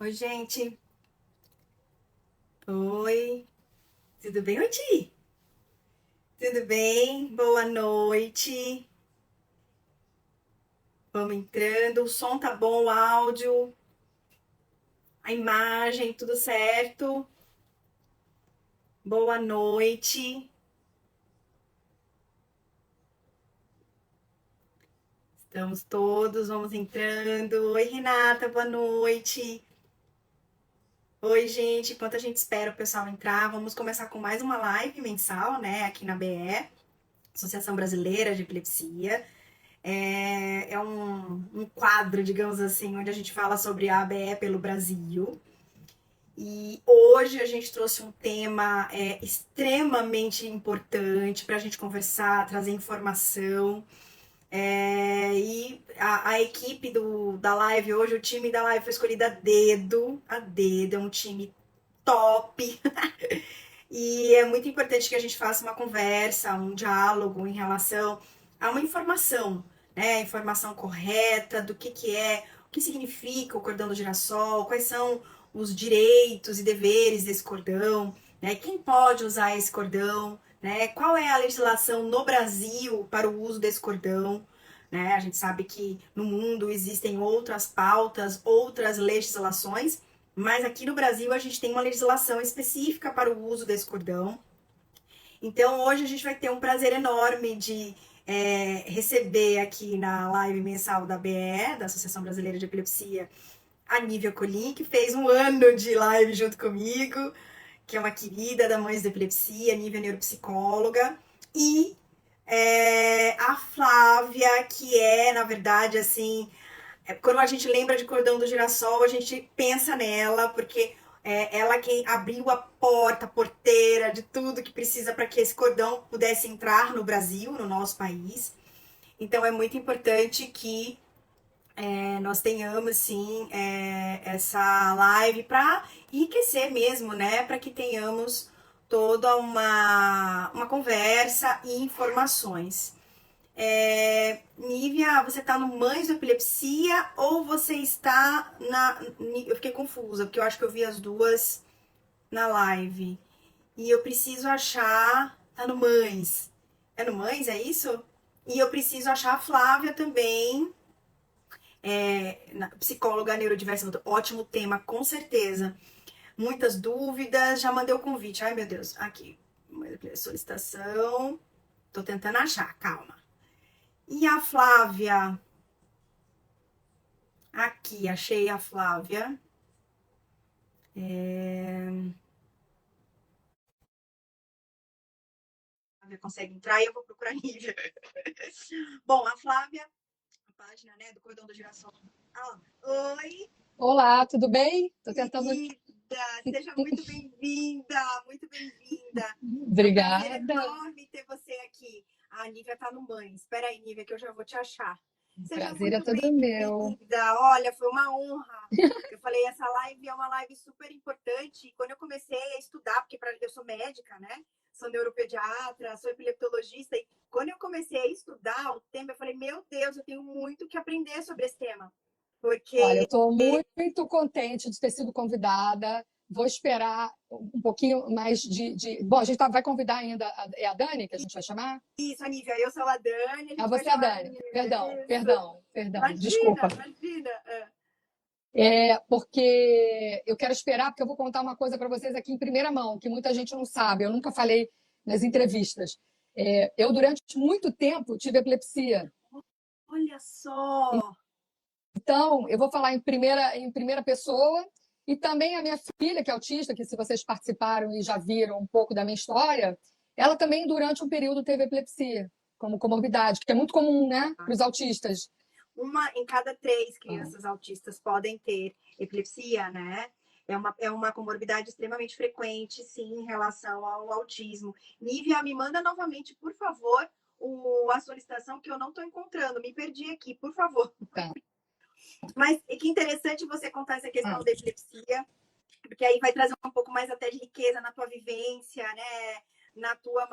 Oi, gente. Oi. Tudo bem, oi, Ti? Tudo bem? Boa noite. Vamos entrando. O som tá bom, o áudio, a imagem, tudo certo? Boa noite. Estamos todos, vamos entrando. Oi, Renata, boa noite. Oi, gente. Enquanto a gente espera o pessoal entrar, vamos começar com mais uma live mensal, né, aqui na BE, Associação Brasileira de Epilepsia. É um quadro, digamos assim, onde a gente fala sobre a ABE pelo Brasil. E hoje a gente trouxe um tema extremamente importante para a gente conversar, trazer informação. E a equipe da live hoje, o time da live foi escolhido a dedo, é um time top. E é muito importante que a gente faça uma conversa, um diálogo em relação a uma informação, né? A informação correta do que é, o que significa o cordão do girassol, quais são os direitos e deveres desse cordão, né? Quem pode usar esse cordão, né? Qual é a legislação no Brasil para o uso desse cordão, né? A gente sabe que no mundo existem outras pautas, outras legislações, mas aqui no Brasil a gente tem uma legislação específica para o uso desse cordão. Então hoje a gente vai ter um prazer enorme de receber aqui na live mensal da BE, da Associação Brasileira de Epilepsia, a Nívia Colim, que fez um ano de live junto comigo, que é uma querida da Mães da Epilepsia, Nívia é neuropsicóloga, e a Flávia, que é, na verdade, assim, quando a gente lembra de Cordão do Girassol, a gente pensa nela, porque é ela quem abriu a porta, a porteira de tudo que precisa para que esse cordão pudesse entrar no Brasil, no nosso país. Então é muito importante que nós tenhamos, sim, essa live para enriquecer mesmo, né? Para que tenhamos toda uma conversa e informações. Nívia, você está no Mães da Epilepsia ou você está na. Eu fiquei confusa, porque eu acho que eu vi as duas na live. E eu preciso achar. Tá no Mães. É no Mães, é isso? E eu preciso achar a Flávia também, psicóloga neurodiversa. Ótimo tema, com certeza. Muitas dúvidas. Já mandei o convite. Ai, meu Deus. Aqui. Solicitação. Tô tentando achar, calma. E a Flávia? Aqui, achei a Flávia. A Flávia consegue entrar e eu vou procurar a Nívia. Bom, a Flávia, a página, né, do Cordão do Girassol. Ah, oi, Olá, tudo bem? Tô tentando. querida, seja muito bem-vinda, muito bem-vinda. É um prazer Obrigada. enorme ter você aqui. A Nívia tá no Mãe. Espera aí, Nívia, que eu já vou te achar. O Seja prazer é muito todo meu. bem-vinda. Olha, foi uma honra. Eu falei, essa live é uma live super importante. E quando eu comecei a estudar, porque eu sou médica, né? Sou neuropediatra, sou epileptologista. E quando eu comecei a estudar o tema, eu falei, meu Deus, eu tenho muito que aprender sobre esse tema. Olha, eu Porque estou muito contente de ter sido convidada. Vou esperar um pouquinho mais Bom, a gente vai convidar ainda. É a Dani que a gente vai chamar? isso, Anísio, eu sou a Dani, a Ah, gente vai você é a chamar a Dani. Nívia. Perdão, Isso. perdão, perdão. Imagina, Desculpa. imagina. É porque eu quero esperar, porque eu vou contar uma coisa para vocês aqui em primeira mão, que muita gente não sabe. Eu nunca falei nas entrevistas. Eu, durante muito tempo, tive epilepsia. Olha só. Então, eu vou falar em primeira pessoa e também a minha filha, que é autista, que se vocês participaram e já viram um pouco da minha história, ela também, durante um período, teve epilepsia como comorbidade, que é muito comum, né, para os autistas. Uma em cada três crianças autistas podem ter epilepsia, né? É uma comorbidade extremamente frequente, sim, em relação ao autismo. Nívia, me manda novamente, por favor, a solicitação que eu não estou encontrando. Me perdi aqui, por favor. Tá. Mas que interessante você contar essa Ah, questão da epilepsia, porque aí vai trazer um pouco mais até de riqueza na tua vivência, né?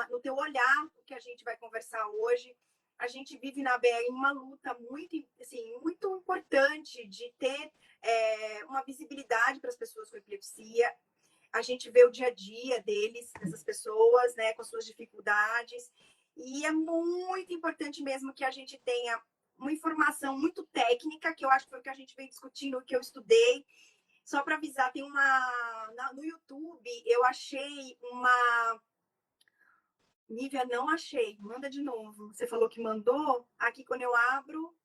No teu olhar, o que a gente vai conversar hoje. a gente vive na BR uma luta muito, assim, muito importante de ter uma visibilidade para as pessoas com epilepsia. A gente vê o dia a dia deles, dessas pessoas, né, com suas dificuldades. E é muito importante mesmo que a gente tenha uma informação muito técnica, que eu acho que foi o que a gente veio discutindo, que eu estudei. Só para avisar, tem no YouTube, eu achei uma. Nívia, não achei. Manda de novo. Você falou que mandou. Aqui, quando eu abro.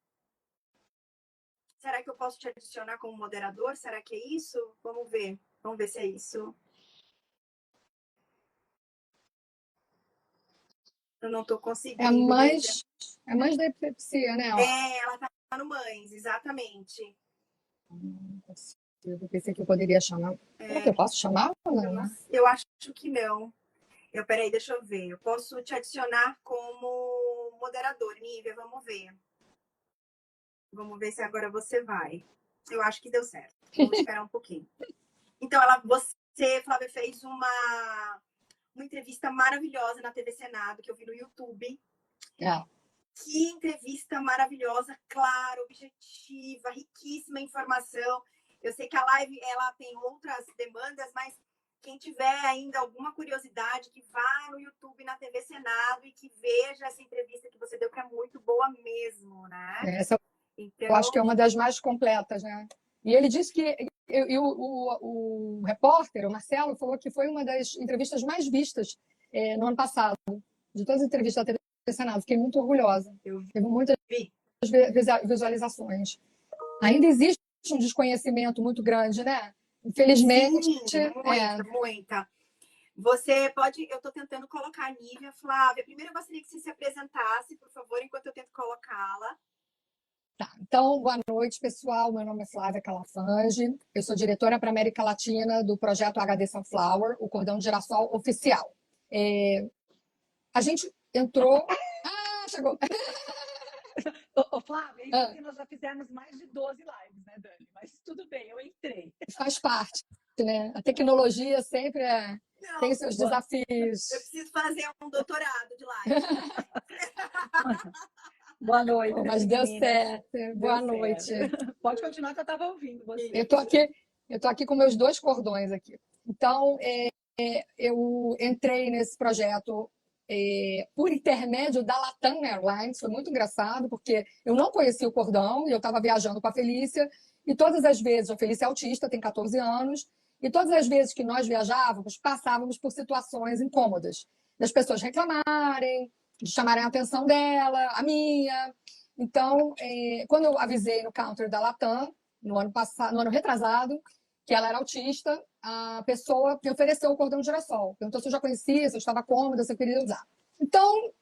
Será que eu posso te adicionar como moderador? Será que é isso? Vamos ver. Vamos ver se é isso. Eu não estou É a conseguindo. mãe da epilepsia, né? Ó. Ela tá no Mães, exatamente. Eu pensei que eu poderia chamar. Será que eu posso chamar ou não? Eu acho que não. Peraí, deixa eu ver. Eu posso te adicionar como moderador, Nívia. Vamos ver. Vamos ver se agora você vai. Eu acho que deu certo. Vou esperar um pouquinho. Então, você, Flávia, fez uma entrevista maravilhosa na TV Senado, que eu vi no YouTube. É. Que entrevista maravilhosa, clara, objetiva, riquíssima informação. Eu sei que a live ela tem outras demandas, mas quem tiver ainda alguma curiosidade, que vá no YouTube, na TV Senado e que veja essa entrevista que você deu, que é muito boa mesmo, né? Essa então... eu acho que é uma das mais completas, né? E ele disse que o repórter, o Marcelo, falou que foi uma das entrevistas mais vistas no ano passado, de todas as entrevistas da TV Senado. Fiquei muito orgulhosa. Teve muitas visualizações. Ainda existe um desconhecimento muito grande, né? Infelizmente. Sim, muita. Você pode. Eu estou tentando colocar a Nívia. Flávia, primeiro eu gostaria que você se apresentasse, por favor, enquanto eu tento colocá-la. Tá, então, boa noite, pessoal. Meu nome é Flávia Calafange. Eu sou diretora para a América Latina do projeto HD Sunflower, o Cordão de Girassol Oficial. A gente entrou. Ah, chegou! Ô, Flávia, isso porque nós já fizemos mais de 12 lives, né, Dani? Mas tudo bem, eu entrei. Faz parte, né? A tecnologia sempre tem seus desafios. Eu preciso fazer um doutorado de live. Boa noite. Mas deu certo. Boa noite. Pode continuar que eu estava ouvindo você. Eu tô aqui com meus 2 cordões aqui. Então, eu entrei nesse projeto por intermédio da Latam Airlines. Foi muito engraçado, porque eu não conhecia o cordão e eu estava viajando com a Felícia. E todas as vezes, a Felícia é autista, tem 14 anos, e todas as vezes que nós viajávamos, passávamos por situações incômodas. Das pessoas reclamarem, de chamarem a atenção dela, a minha. Então, quando eu avisei no counter da Latam, no ano retrasado, que ela era autista, a pessoa me ofereceu o cordão de girassol. Perguntou se eu já conhecia, se eu estava cômoda, se eu queria usar. Então,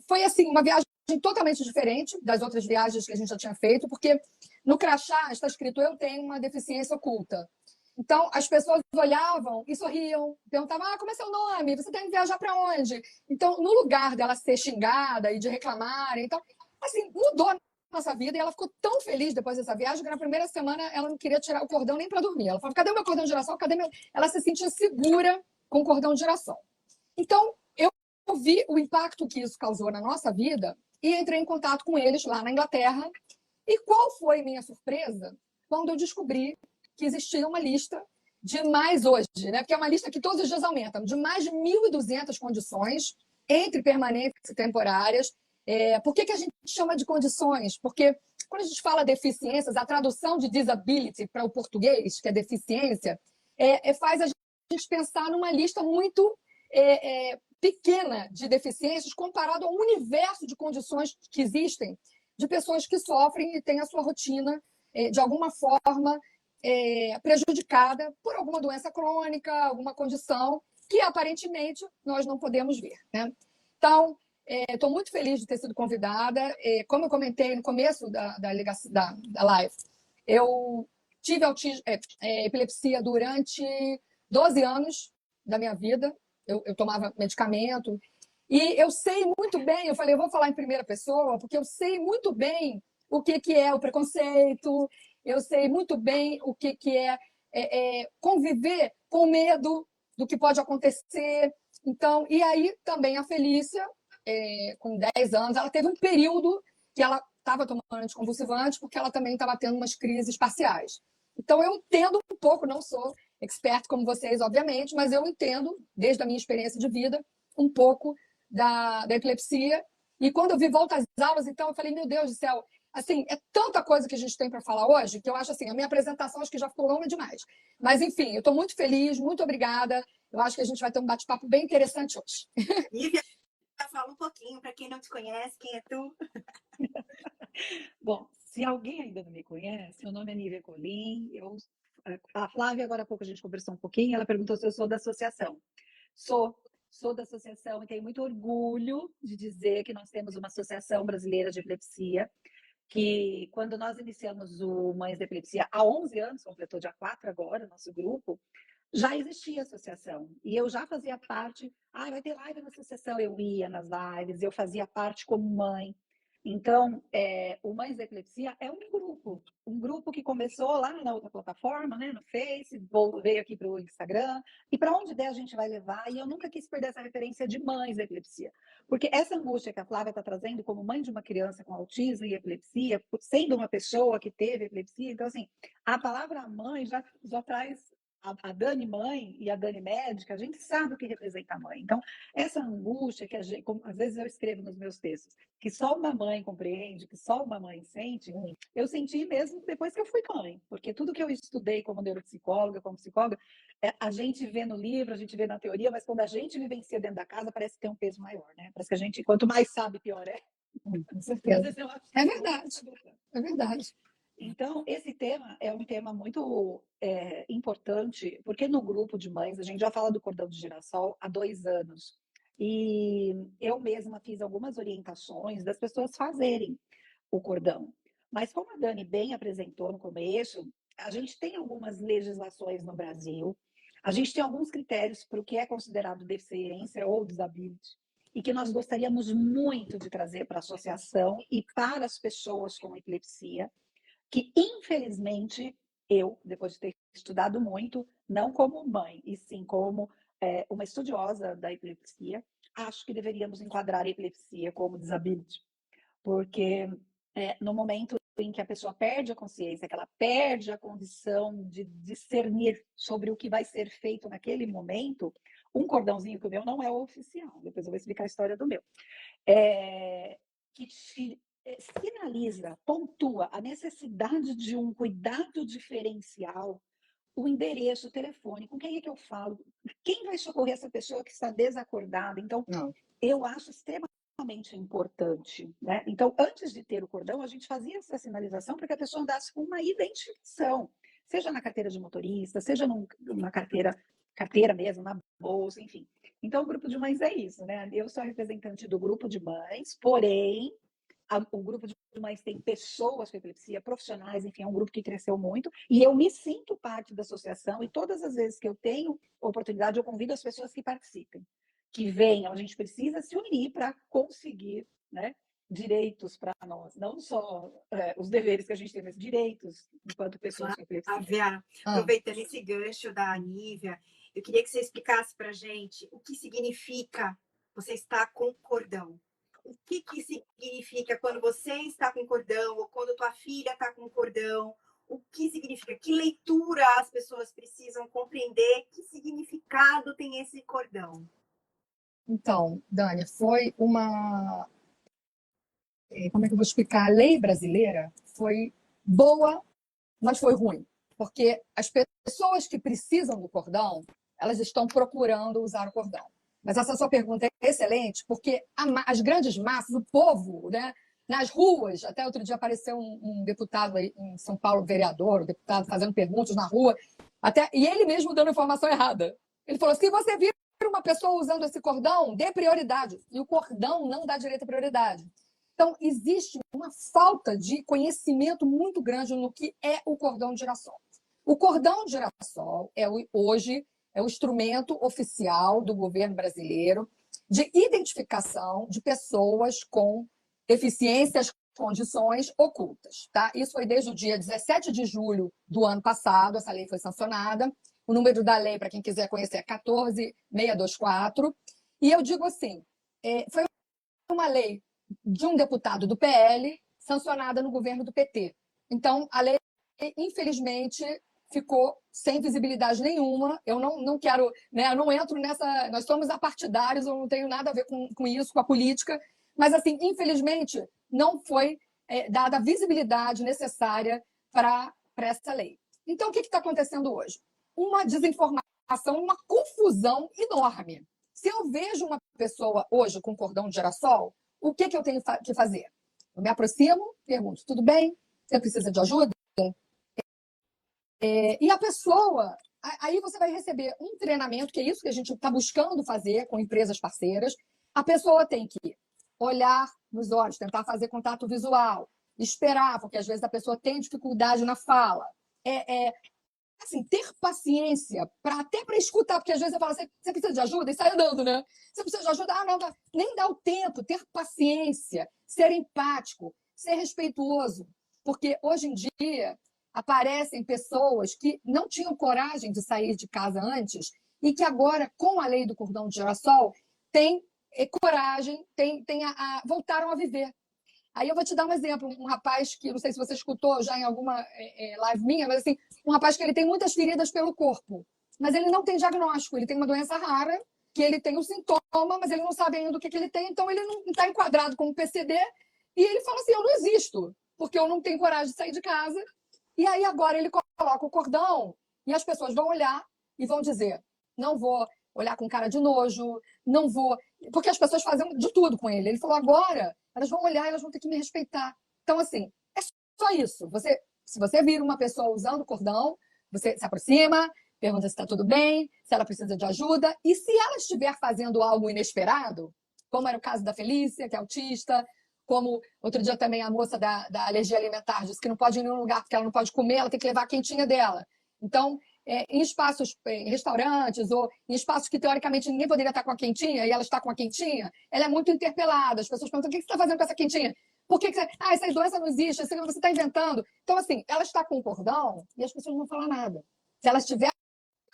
foi assim, uma viagem totalmente diferente das outras viagens que a gente já tinha feito, porque no crachá está escrito: eu tenho uma deficiência oculta. Então, as pessoas olhavam e sorriam, perguntavam: como é seu nome? Você tem que viajar para onde? Então, no lugar dela ser xingada e de reclamar, então, assim, mudou a nossa vida, e ela ficou tão feliz depois dessa viagem que na primeira semana ela não queria tirar o cordão nem para dormir. Ela falou: cadê o meu cordão de girassol? Cadê meu... Ela se sentia segura com o cordão de girassol. Então, eu vi o impacto que isso causou na nossa vida e entrei em contato com eles lá na Inglaterra. E qual foi minha surpresa quando eu descobri que existia uma lista de mais hoje, né? Porque é uma lista que todos os dias aumenta, de mais de 1.200 condições, entre permanentes e temporárias. Por que a gente chama de condições? Porque quando a gente fala deficiências, a tradução de disability para o português, que é deficiência, faz a gente pensar numa lista muito pequena de deficiências comparado ao universo de condições que existem de pessoas que sofrem e têm a sua rotina, de alguma forma, prejudicada por alguma doença crônica, alguma condição que, aparentemente, nós não podemos ver, né? Então, estou muito feliz de ter sido convidada. Como eu comentei no começo da live, eu tive epilepsia durante 12 anos da minha vida. Eu tomava medicamento. E eu sei muito bem, eu falei, eu vou falar em primeira pessoa, porque eu sei muito bem o que é o preconceito, eu sei muito bem o que é conviver com medo do que pode acontecer. Então, e aí também a Felícia com 10 anos, ela teve um período que ela estava tomando anticonvulsivante porque ela também estava tendo umas crises parciais. Então, eu entendo um pouco, não sou expert como vocês, obviamente, mas eu entendo, desde a minha experiência de vida, um pouco da epilepsia. E quando eu vi volta às aulas, então, eu falei, meu Deus do céu, assim, é tanta coisa que a gente tem para falar hoje, que eu acho assim, a minha apresentação acho que já ficou longa demais. Mas, enfim, eu estou muito feliz, muito obrigada. Eu acho que a gente vai ter um bate-papo bem interessante hoje. Nívia, fala um pouquinho, para quem não te conhece, quem é tu? Bom, se alguém ainda não me conhece, meu nome é Nívia Colim. A Flávia, agora há pouco a gente conversou um pouquinho, ela perguntou se eu sou da associação. Sou da associação e tenho muito orgulho de dizer que nós temos uma Associação Brasileira de Epilepsia, que quando nós iniciamos o Mães da Epilepsia, há 11 anos, completou dia 4 agora, nosso grupo, já existia associação. E eu já fazia parte, vai ter live na associação, eu ia nas lives, eu fazia parte como mãe. Então, o Mães da Epilepsia é um grupo que começou lá na outra plataforma, né, no Face, veio aqui para o Instagram, e para onde der a gente vai levar, e eu nunca quis perder essa referência de Mães da Epilepsia, porque essa angústia que a Flávia está trazendo como mãe de uma criança com autismo e epilepsia, sendo uma pessoa que teve epilepsia, então assim, a palavra mãe já traz a Dani mãe e a Dani médica, a gente sabe o que representa a mãe. Então, essa angústia que a gente, como, às vezes eu escrevo nos meus textos, que só uma mãe compreende, que só uma mãe sente, eu senti mesmo depois que eu fui mãe, porque tudo que eu estudei como neuropsicóloga, como psicóloga, a gente vê no livro, a gente vê na teoria, mas quando a gente vivencia dentro da casa, parece que tem um peso maior, né? Parece que a gente, quanto mais sabe, pior é. Com certeza. É verdade. É verdade. Então, esse tema é um tema muito importante, porque no grupo de mães, a gente já fala do cordão de girassol há 2 anos. E eu mesma fiz algumas orientações das pessoas fazerem o cordão. Mas como a Dani bem apresentou no começo, a gente tem algumas legislações no Brasil, a gente tem alguns critérios para o que é considerado deficiência ou disability, e que nós gostaríamos muito de trazer para a associação e para as pessoas com epilepsia, que infelizmente eu, depois de ter estudado muito, não como mãe, e sim como uma estudiosa da epilepsia, acho que deveríamos enquadrar a epilepsia como disability, porque no momento em que a pessoa perde a consciência, que ela perde a condição de discernir sobre o que vai ser feito naquele momento, um cordãozinho que o meu não é o oficial, depois eu vou explicar a história do meu, que te sinaliza, pontua a necessidade de um cuidado diferencial, o endereço, o telefone, com quem é que eu falo, quem vai socorrer essa pessoa que está desacordada. Então, eu acho extremamente importante, né? Então, antes de ter o cordão, a gente fazia essa sinalização para que a pessoa andasse com uma identificação, seja na carteira de motorista, seja numa carteira mesmo, na bolsa, enfim. Então, o grupo de mães é isso, né? Eu sou a representante do grupo de mães, porém, o grupo de mães tem pessoas com epilepsia, profissionais, enfim, é um grupo que cresceu muito, e eu me sinto parte da associação, e todas as vezes que eu tenho oportunidade, eu convido as pessoas que participem, que venham, a gente precisa se unir para conseguir, né, direitos para nós, não só os deveres que a gente tem, mas direitos enquanto pessoas com epilepsia. Flávia, aproveitando esse gancho da Nívia, eu queria que você explicasse para a gente o que significa você estar com cordão. O que significa quando você está com cordão ou quando tua filha está com cordão? O que significa? Que leitura as pessoas precisam compreender? Que significado tem esse cordão? Então, Dani, foi uma... Como é que eu vou explicar? A lei brasileira foi boa, mas foi ruim. Porque as pessoas que precisam do cordão, elas estão procurando usar o cordão. Mas essa sua pergunta é excelente, porque as grandes massas, o povo, né, nas ruas, até outro dia apareceu um deputado aí em São Paulo, vereador, um deputado fazendo perguntas na rua, e ele mesmo dando informação errada. Ele falou: se você vir uma pessoa usando esse cordão, dê prioridade. E o cordão não dá direito à prioridade. Então, existe uma falta de conhecimento muito grande no que é o cordão de girassol. O cordão de girassol hoje é o instrumento oficial do governo brasileiro de identificação de pessoas com deficiências, condições ocultas. Tá? Isso foi desde o dia 17 de julho do ano passado, essa lei foi sancionada. O número da lei, para quem quiser conhecer, é 14624. E eu digo assim, foi uma lei de um deputado do PL sancionada no governo do PT. Então, a lei, infelizmente, ficou sem visibilidade nenhuma. Eu não quero, né, eu não entro nessa. Nós somos apartidários, eu não tenho nada a ver com isso, com a política, mas, assim, infelizmente, não foi dada a visibilidade necessária para essa lei. Então, o que está acontecendo hoje? Uma desinformação, uma confusão enorme. Se eu vejo uma pessoa hoje com cordão de girassol, o que eu tenho que fazer? Eu me aproximo, pergunto, tudo bem? Você precisa de ajuda? E a pessoa, aí você vai receber um treinamento, que é isso que a gente está buscando fazer com empresas parceiras. A pessoa tem que olhar nos olhos, tentar fazer contato visual, esperar, porque às vezes a pessoa tem dificuldade na fala. Assim, ter paciência até para escutar, porque às vezes eu falo, você precisa de ajuda? E sai andando, né? Você precisa de ajuda? Não, nem dá o tempo, ter paciência, ser empático, ser respeituoso. Porque hoje em dia aparecem pessoas que não tinham coragem de sair de casa antes e que agora, com a lei do cordão de girassol, têm coragem, voltaram a viver. Aí eu vou te dar um exemplo, um rapaz que, não sei se você escutou já em alguma live minha, mas assim, um rapaz que ele tem muitas feridas pelo corpo, mas ele não tem diagnóstico, ele tem uma doença rara, que ele tem um sintoma, mas ele não sabe ainda o que ele tem, então ele não está enquadrado como PCD, e ele fala assim, eu não existo, porque eu não tenho coragem de sair de casa, e aí agora ele coloca o cordão, e as pessoas vão olhar e vão dizer, não vou olhar com cara de nojo, não vou... Porque as pessoas fazem de tudo com ele. Ele falou, agora elas vão olhar e elas vão ter que me respeitar. Então, assim, é só isso. Se você vira uma pessoa usando cordão, você se aproxima, pergunta se está tudo bem, se ela precisa de ajuda, e se ela estiver fazendo algo inesperado, como era o caso da Felícia, que é autista, como outro dia também a moça da alergia alimentar disse que não pode ir em nenhum lugar porque ela não pode comer, ela tem que levar a quentinha dela. Então, em espaços, em restaurantes ou em espaços que teoricamente ninguém poderia estar com a quentinha e ela está com a quentinha, ela é muito interpelada. As pessoas perguntam: o que você está fazendo com essa quentinha? Por que você... essa doença não existe, você está inventando. Então, assim, ela está com o cordão e as pessoas não falam nada. Se ela estiver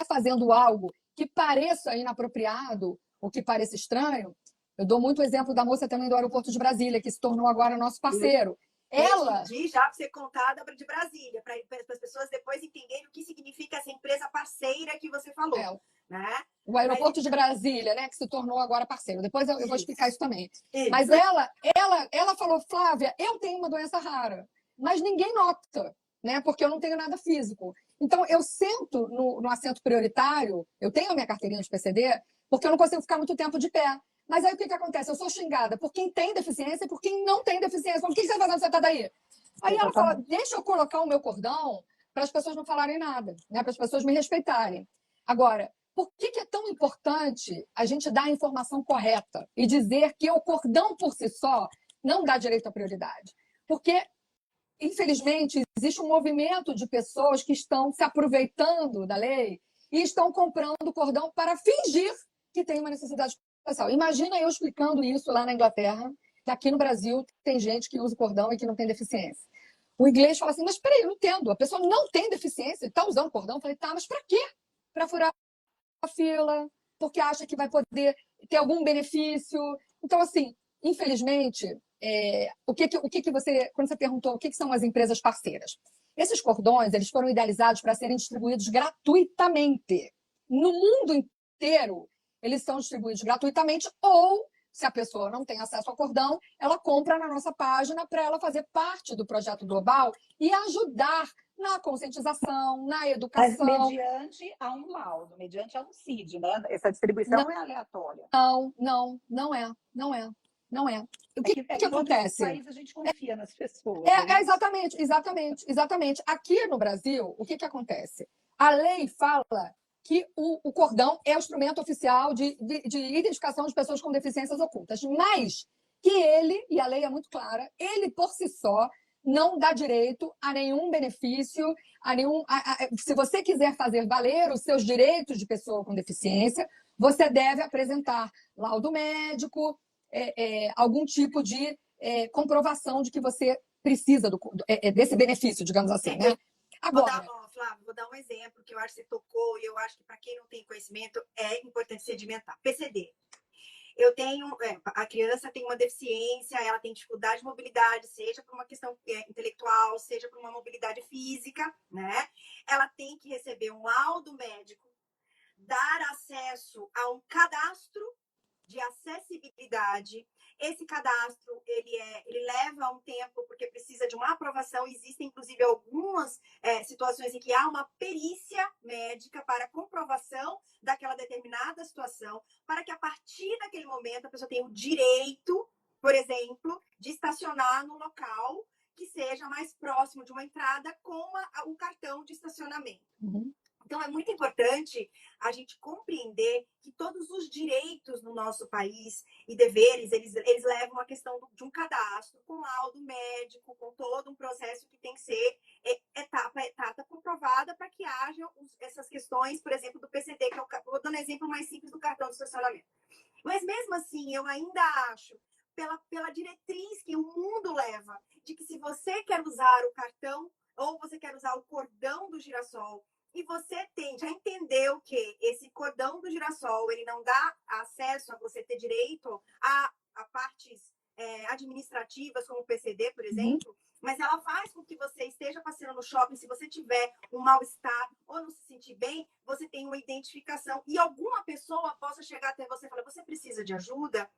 fazendo algo que pareça inapropriado ou que pareça estranho, eu dou muito exemplo da moça também do aeroporto de Brasília, que se tornou agora nosso parceiro. Ela pedir já para ser contada de Brasília, para as pessoas depois entenderem o que significa essa empresa parceira que você falou. Né? O aeroporto de Brasília, né, que se tornou agora parceiro. Depois eu vou explicar isso também. Mas ela falou, Flávia, eu tenho uma doença rara, mas ninguém nota, né, porque eu não tenho nada físico. Então, eu sento no assento prioritário, eu tenho a minha carteirinha de PCD, porque eu não consigo ficar muito tempo de pé. Mas aí o que acontece? Eu sou xingada por quem tem deficiência e por quem não tem deficiência. Falo, o que você está fazendo sentada aí? Aí ela fala, deixa eu colocar o meu cordão para as pessoas não falarem nada, né? Para as pessoas me respeitarem. Agora, por que é tão importante a gente dar a informação correta e dizer que o cordão por si só não dá direito à prioridade? Porque, infelizmente, existe um movimento de pessoas que estão se aproveitando da lei e estão comprando o cordão para fingir que tem uma necessidade especial. Imagina eu explicando isso lá na Inglaterra, que aqui no Brasil tem gente que usa cordão e que não tem deficiência. O inglês fala assim, mas peraí, eu não entendo, a pessoa não tem deficiência e está usando cordão? Eu falei, tá, mas para quê? Para furar a fila, porque acha que vai poder ter algum benefício. Então, assim, infelizmente, o que você, quando você perguntou o que são as empresas parceiras, esses cordões eles foram idealizados para serem distribuídos gratuitamente. No mundo inteiro, eles são distribuídos gratuitamente ou, se a pessoa não tem acesso ao cordão, ela compra na nossa página para ela fazer parte do projeto global e ajudar na conscientização, na educação. Mas mediante a um laudo, mediante a um CID, né? Essa distribuição não é aleatória. Não é. O que acontece? No país a gente confia nas pessoas. Exatamente. Aqui no Brasil, o que acontece? A lei fala que o cordão é o instrumento oficial de identificação de pessoas com deficiências ocultas, mas que ele, e a lei é muito clara, ele por si só não dá direito a nenhum benefício, se você quiser fazer valer os seus direitos de pessoa com deficiência, você deve apresentar laudo médico, algum tipo de comprovação de que você precisa desse benefício, digamos assim, né? Agora, Flávia, vou dar um exemplo que eu acho que você tocou e eu acho que para quem não tem conhecimento é importante sedimentar. PCD. a criança tem uma deficiência, ela tem dificuldade de mobilidade, seja por uma questão intelectual, seja por uma mobilidade física, né? Ela tem que receber um laudo médico, dar acesso a um cadastro de acessibilidade. Esse cadastro, ele leva um tempo, porque precisa de uma aprovação. Existem, inclusive, algumas situações em que há uma perícia médica para comprovação daquela determinada situação, para que, a partir daquele momento, a pessoa tenha o direito, por exemplo, de estacionar no local que seja mais próximo de uma entrada com o cartão de estacionamento. Uhum. Então, é muito importante a gente compreender que todos os direitos no nosso país e deveres, eles levam a questão de um cadastro, com laudo médico, com todo um processo que tem que ser etapa a etapa comprovada para que haja essas questões, por exemplo, do PCD, que vou dando um exemplo mais simples do cartão de estacionamento. Mas, mesmo assim, eu ainda acho, pela diretriz que o mundo leva, de que se você quer usar o cartão ou você quer usar o cordão do girassol, e você já entendeu que esse cordão do girassol ele não dá acesso a você ter direito a partes administrativas, como o PCD, por exemplo, mas ela faz com que você esteja passeando no shopping, se você tiver um mal-estar ou não se sentir bem, você tem uma identificação e alguma pessoa possa chegar até você e falar, você precisa de ajuda?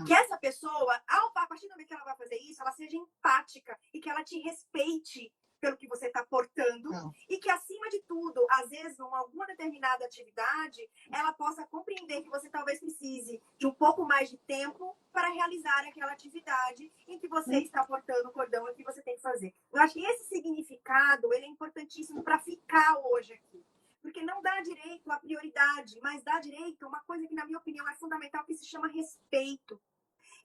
Que essa pessoa, a partir do momento que ela vai fazer isso, ela seja empática e que ela te respeite pelo que você está portando e que, acima de tudo, às vezes, em alguma determinada atividade, ela possa compreender que você talvez precise de um pouco mais de tempo para realizar aquela atividade em que você está portando o cordão e que você tem que fazer. Eu acho que esse significado ele é importantíssimo para ficar hoje aqui. Porque não dá direito à prioridade, mas dá direito a uma coisa que, na minha opinião, é fundamental, que se chama respeito.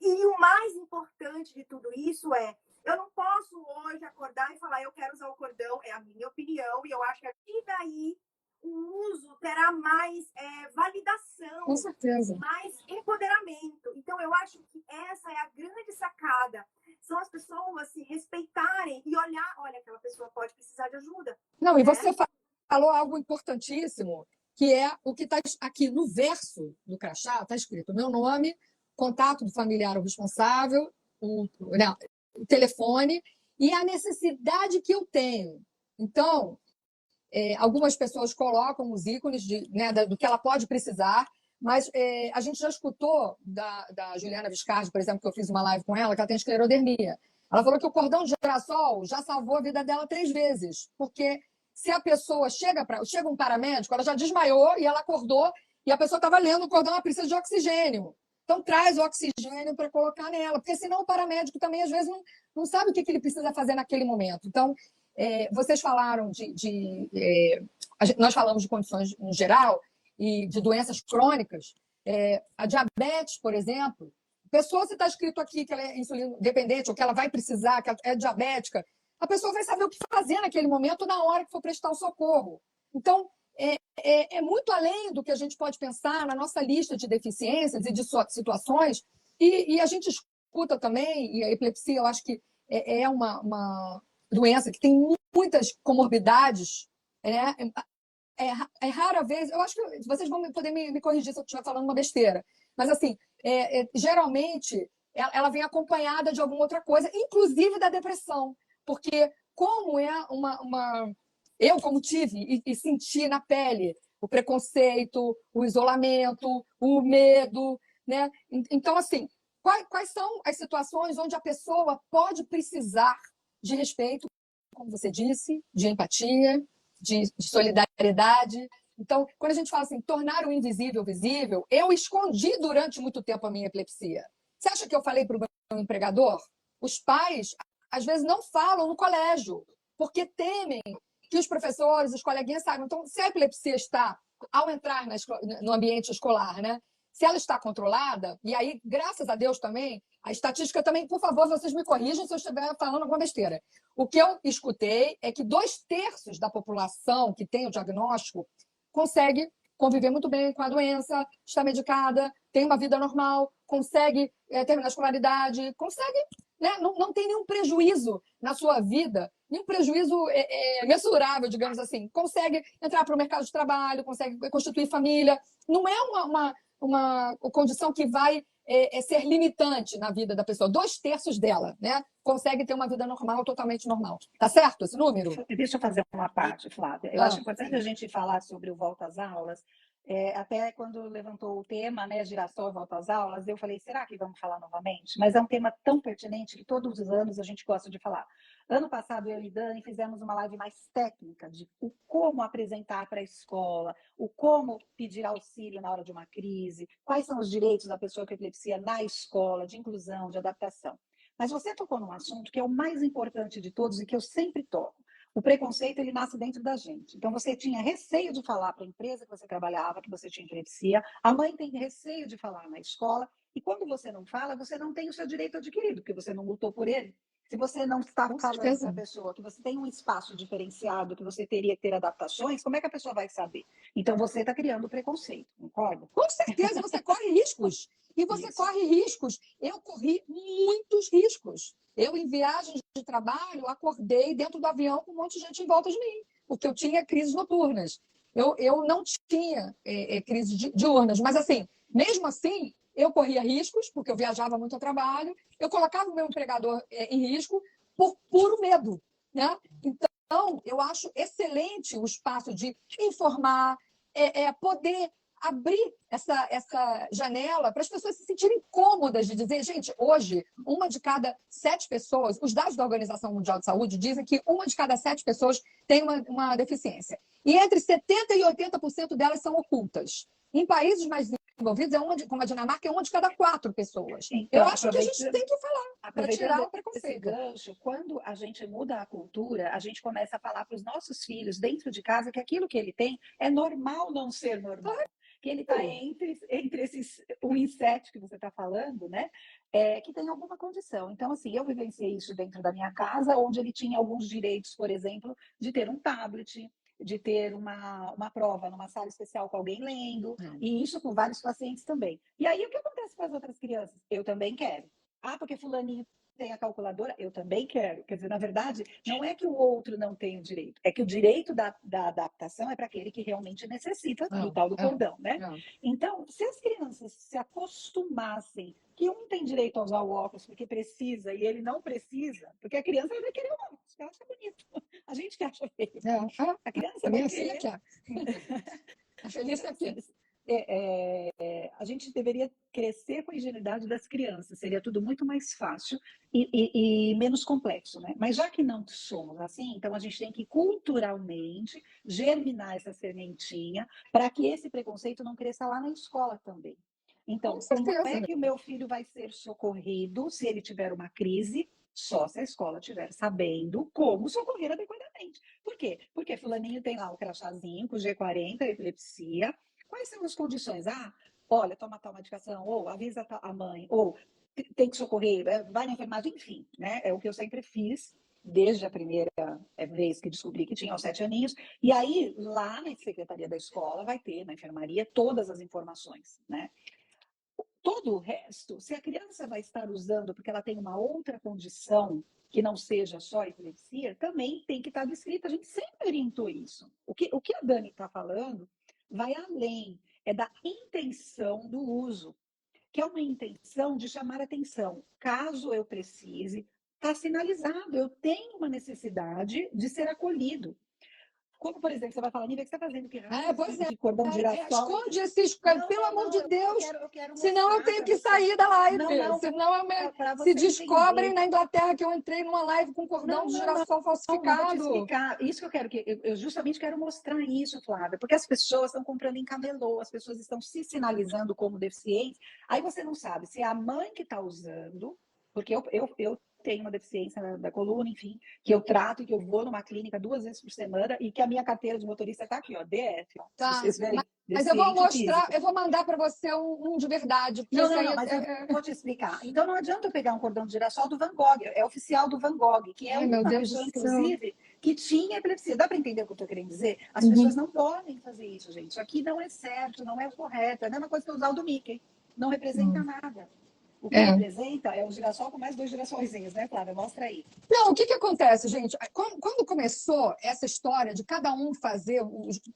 E o mais importante de tudo isso eu não posso hoje acordar e falar, eu quero usar o cordão, é a minha opinião, e eu acho que daí o uso terá mais validação, Com certeza. mais empoderamento. Então, eu acho que essa é a grande sacada. São as pessoas se respeitarem e olhar, olha, aquela pessoa pode precisar de ajuda. Não, e você falou algo importantíssimo, que é o que está aqui no verso do crachá, está escrito meu nome, contato do familiar ou responsável, o telefone e a necessidade que eu tenho. Então, algumas pessoas colocam os ícones do que ela pode precisar, mas a gente já escutou da Juliana Viscardi, por exemplo, que eu fiz uma live com ela, que ela tem esclerodermia. Ela falou que o cordão de girassol já salvou a vida dela 3 vezes, porque se a pessoa chega um paramédico, ela já desmaiou e ela acordou e a pessoa estava lendo o cordão, ela precisa de oxigênio. Então, traz o oxigênio para colocar nela, porque senão o paramédico também, às vezes, não sabe o que ele precisa fazer naquele momento. Então, vocês falaram nós falamos de condições em geral e de doenças crônicas. A diabetes, por exemplo, a pessoa, se está escrito aqui que ela é insulino dependente ou que ela vai precisar, que ela é diabética, a pessoa vai saber o que fazer naquele momento na hora que for prestar o socorro. Então, é muito além do que a gente pode pensar na nossa lista de deficiências e de situações, e a gente escuta também, e a epilepsia eu acho que é uma doença que tem muitas comorbidades, é rara vez, eu acho que vocês vão poder me corrigir se eu estiver falando uma besteira, mas assim, geralmente ela vem acompanhada de alguma outra coisa, inclusive da depressão, porque como eu, como tive e senti na pele o preconceito, o isolamento, o medo, né? Então, assim, quais são as situações onde a pessoa pode precisar de respeito, como você disse, de empatia, de solidariedade? Então, quando a gente fala assim, tornar o invisível visível, eu escondi durante muito tempo a minha epilepsia. Você acha que eu falei para o meu empregador? Os pais, às vezes, não falam no colégio, porque temem que os professores, os coleguinhas saibam. Então, se a epilepsia está, ao entrar no ambiente escolar, né? Se ela está controlada, e aí, graças a Deus também, a estatística também, por favor, vocês me corrijam se eu estiver falando alguma besteira. O que eu escutei é que 2/3 da população que tem o diagnóstico consegue conviver muito bem com a doença, está medicada, tem uma vida normal, consegue terminar a escolaridade, consegue, né? Não tem nenhum prejuízo na sua vida, nenhum prejuízo mensurável, digamos assim. Consegue entrar para o mercado de trabalho, consegue constituir família. Não é uma condição que vai ser limitante na vida da pessoa. 2/3 dela, né, consegue ter uma vida normal, totalmente normal. Tá certo esse número? Deixa eu fazer uma parte, Flávia. Eu acho importante a gente falar sobre o volta às aulas. Até quando levantou o tema, né, Girassol volta às aulas, eu falei, será que vamos falar novamente? Mas é um tema tão pertinente que todos os anos a gente gosta de falar. Ano passado, eu e Dani fizemos uma live mais técnica de o como apresentar para a escola, o como pedir auxílio na hora de uma crise, quais são os direitos da pessoa com epilepsia na escola, de inclusão, de adaptação. Mas você tocou num assunto que é o mais importante de todos e que eu sempre toco. O preconceito, ele nasce dentro da gente. Então, você tinha receio de falar para a empresa que você trabalhava, que você tinha epilepsia. A mãe tem receio de falar na escola. E quando você não fala, você não tem o seu direito adquirido, porque você não lutou por ele. Se você não está falando para a pessoa que você tem um espaço diferenciado, que você teria que ter adaptações, como é que a pessoa vai saber? Então, você está criando preconceito, concorda? Com certeza, você corre riscos. E você corre riscos. Eu corri muitos riscos. Eu, em viagens de trabalho, acordei dentro do avião com um monte de gente em volta de mim, porque eu tinha crises noturnas. Eu não tinha crises diurnas, mas, assim, mesmo assim, eu corria riscos, porque eu viajava muito a trabalho, eu colocava o meu empregador em risco por puro medo, né? Então, eu acho excelente o espaço de informar, poder abrir essa janela para as pessoas se sentirem cômodas de dizer, gente, hoje, 1 de cada 7 pessoas, os dados da Organização Mundial de Saúde dizem que 1 de cada 7 pessoas tem uma deficiência. E entre 70% e 80% delas são ocultas. Em países mais desenvolvidos, como a Dinamarca, é 1 de cada 4 pessoas. Então, eu acho que a gente tem que falar para tirar o preconceito. Esse gancho, quando a gente muda a cultura, a gente começa a falar para os nossos filhos dentro de casa que aquilo que ele tem é normal não ser normal. Que ele está entre esses 1 em 7 que você está falando, né? Que tem alguma condição. Então, assim, eu vivenciei isso dentro da minha casa, onde ele tinha alguns direitos, por exemplo, de ter um tablet, de ter uma prova numa sala especial com alguém lendo, e isso com vários pacientes também. E aí, o que acontece com as outras crianças? Eu também quero. Ah, porque fulaninho tem a calculadora, eu também quero. Quer dizer, na verdade, não é que o outro não tem o direito, é que o direito da adaptação é para aquele que realmente necessita do tal do cordão, né? Então, se as crianças se acostumassem que um tem direito a usar o óculos porque precisa e ele não precisa, porque a criança vai querer o óculos, porque ela acha bonito. A gente que acha feio. A criança vai querer. A Felícia aqui. A gente deveria crescer com a ingenuidade das crianças, seria tudo muito mais fácil e menos complexo, né? Mas já que não somos assim, então a gente tem que culturalmente germinar essa sementinha para que esse preconceito não cresça lá na escola também. Então, como é que o meu filho vai ser socorrido se ele tiver uma crise? Só se a escola estiver sabendo como socorrer adequadamente. Por quê? Porque fulaninho tem lá o crachazinho com G40, epilepsia. Quais são as condições? Olha, toma tal medicação, ou avisa a mãe, ou tem que socorrer, vai na enfermagem, enfim, né? É o que eu sempre fiz desde a primeira vez que descobri que tinha aos 7 aninhos. E aí, lá na secretaria da escola, vai ter, na enfermaria, todas as informações, né? Todo o resto, se a criança vai estar usando porque ela tem uma outra condição que não seja só epilepsia, também tem que estar descrito. A gente sempre orientou isso. O que a Dani está falando vai além, é da intenção do uso, que é uma intenção de chamar atenção. Caso eu precise, está sinalizado, eu tenho uma necessidade de ser acolhido. Como, por exemplo, você vai falar, Nívia, o que você está fazendo? Pois é. De cordão de girassol. Esconde esses... Pelo amor de Deus. Senão eu tenho que sair da live. Senão se descobrem na Inglaterra que eu entrei numa live com cordão de girassol falsificado. Vou te explicar. Isso que eu quero, eu justamente quero mostrar isso, Flávia, porque as pessoas estão comprando em camelô, as pessoas estão se sinalizando como deficientes. Aí você não sabe se é a mãe que está usando, porque eu tenho uma deficiência da coluna, enfim, que eu trato e que eu vou numa clínica 2 vezes por semana e que a minha carteira de motorista está aqui, ó, DF, ó, tá. Se vocês verem. Mas eu vou mostrar, físico. Eu vou mandar para você um de verdade. Não, mas eu vou te explicar. Então não adianta eu pegar um cordão de girassol do Van Gogh, é oficial do Van Gogh, que é uma pessoa, inclusive, que tinha epilepsia. Dá para entender o que eu estou querendo dizer? As pessoas não podem fazer isso, gente. Isso aqui não é certo, não é correto. É a mesma coisa que usar o do Mickey. Não representa nada. O que representa é o girassol com mais 2 girassóizinhos, né, Flávia? Mostra aí. Não, o que acontece, gente? Quando começou essa história de cada um fazer...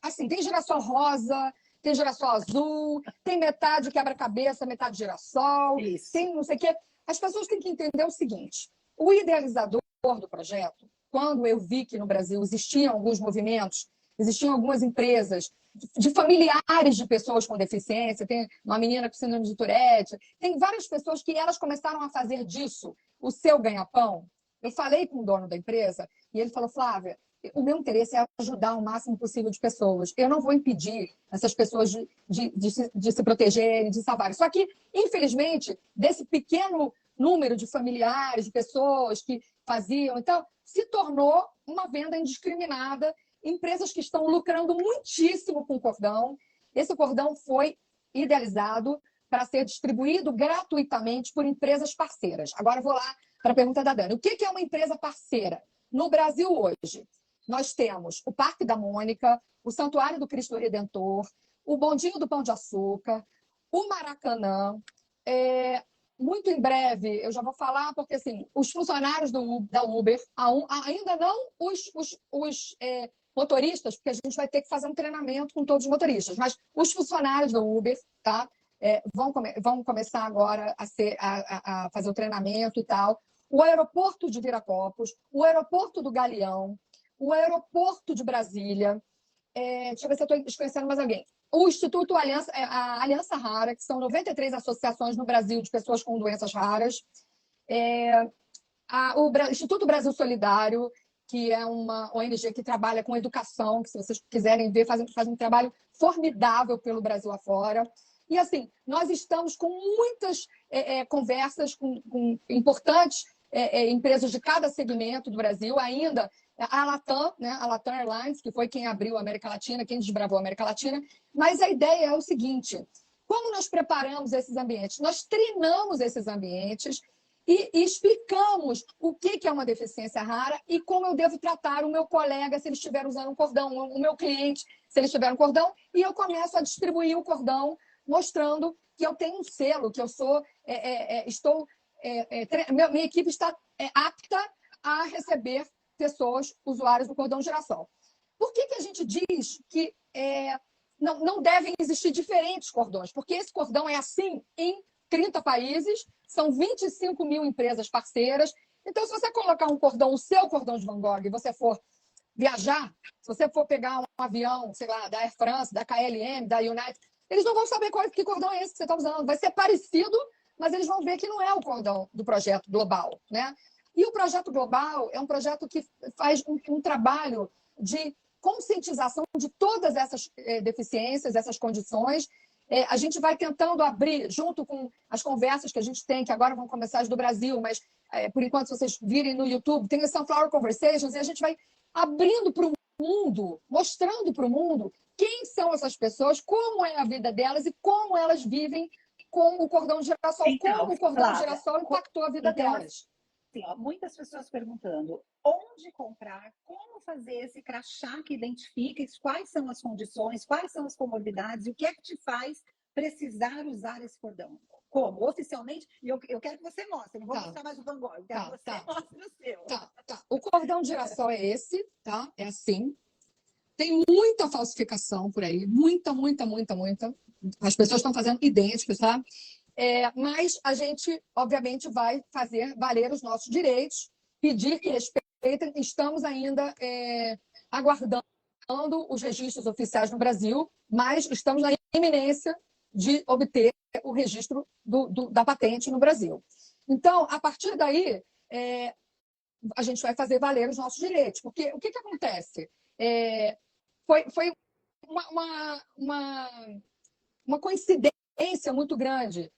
Assim, tem girassol rosa, tem girassol azul, tem metade quebra-cabeça, metade girassol, Isso. tem não sei o quê. As pessoas têm que entender o seguinte: o idealizador do projeto, quando eu vi que no Brasil existiam alguns movimentos, existiam algumas empresas de familiares de pessoas com deficiência, tem uma menina com síndrome de Tourette, tem várias pessoas que elas começaram a fazer disso o seu ganha-pão. Eu falei com o dono da empresa e ele falou: Flávia, o meu interesse é ajudar o máximo possível de pessoas. Eu não vou impedir essas pessoas de se protegerem, de salvarem. Só que, infelizmente, desse pequeno número de familiares, de pessoas que faziam, então, se tornou uma venda indiscriminada, empresas que estão lucrando muitíssimo com o cordão. Esse cordão foi idealizado para ser distribuído gratuitamente por empresas parceiras. Agora eu vou lá para a pergunta da Dani. O que é uma empresa parceira? No Brasil hoje, nós temos o Parque da Mônica, o Santuário do Cristo Redentor, o Bondinho do Pão de Açúcar, o Maracanã. Muito em breve, eu já vou falar, porque assim, os funcionários da Uber, ainda não os motoristas, porque a gente vai ter que fazer um treinamento com todos os motoristas, mas os funcionários do Uber, tá? Vão começar agora a fazer o treinamento e tal. O aeroporto de Viracopos, o aeroporto do Galeão, o aeroporto de Brasília. Deixa eu ver se eu estou esquecendo mais alguém. O Instituto a Aliança Rara, que são 93 associações no Brasil de pessoas com doenças raras. O Instituto Brasil Solidário, que é uma ONG que trabalha com educação, que se vocês quiserem ver, faz um trabalho formidável pelo Brasil afora. E assim, nós estamos com muitas conversas com importantes empresas de cada segmento do Brasil, ainda a Latam, né, a Latam Airlines, que foi quem abriu a América Latina, quem desbravou a América Latina. Mas a ideia é o seguinte: como nós preparamos esses ambientes? Nós treinamos esses ambientes e explicamos o que é uma deficiência rara e como eu devo tratar o meu colega se ele estiver usando um cordão, o meu cliente se ele estiver um cordão, e eu começo a distribuir o cordão, mostrando que eu tenho um selo, que eu sou, minha equipe está apta a receber pessoas usuárias do cordão girassol. Por que a gente diz que não devem existir diferentes cordões? Porque esse cordão é assim em 30 países, são 25 mil empresas parceiras. Então, se você colocar um cordão, o seu cordão de Van Gogh, e você for viajar, se você for pegar um avião, sei lá, da Air France, da KLM, da United, eles não vão saber que cordão é esse que você está usando. Vai ser parecido, mas eles vão ver que não é o cordão do projeto global, né? E o projeto global é um projeto que faz um trabalho de conscientização de todas essas deficiências, essas condições. A gente vai tentando abrir, junto com as conversas que a gente tem, que agora vão começar as do Brasil, mas por enquanto, se vocês virem no YouTube, tem o Sunflower Conversations, e a gente vai abrindo para o mundo, mostrando para o mundo quem são essas pessoas, como é a vida delas e como elas vivem com o cordão girassol, então, como o cordão Flávia, girassol impactou a vida delas. Assim, muitas pessoas perguntando onde comprar, como fazer esse crachá que identifica quais são as condições, quais são as comorbidades e o que é que te faz precisar usar esse cordão. Como? Oficialmente, e eu quero que você mostre, não vou mostrar mais o Van Gogh, quero que você mostre o seu. O cordão girassol é esse, tá? É assim. Tem muita falsificação por aí, muita. As pessoas estão fazendo idênticos, tá? Mas a gente, obviamente, vai fazer valer os nossos direitos, pedir que respeitem. Estamos ainda aguardando os registros oficiais no Brasil, mas estamos na iminência de obter o registro da patente no Brasil. Então, a partir daí, a gente vai fazer valer os nossos direitos. Porque o que acontece? Foi uma coincidência muito grande.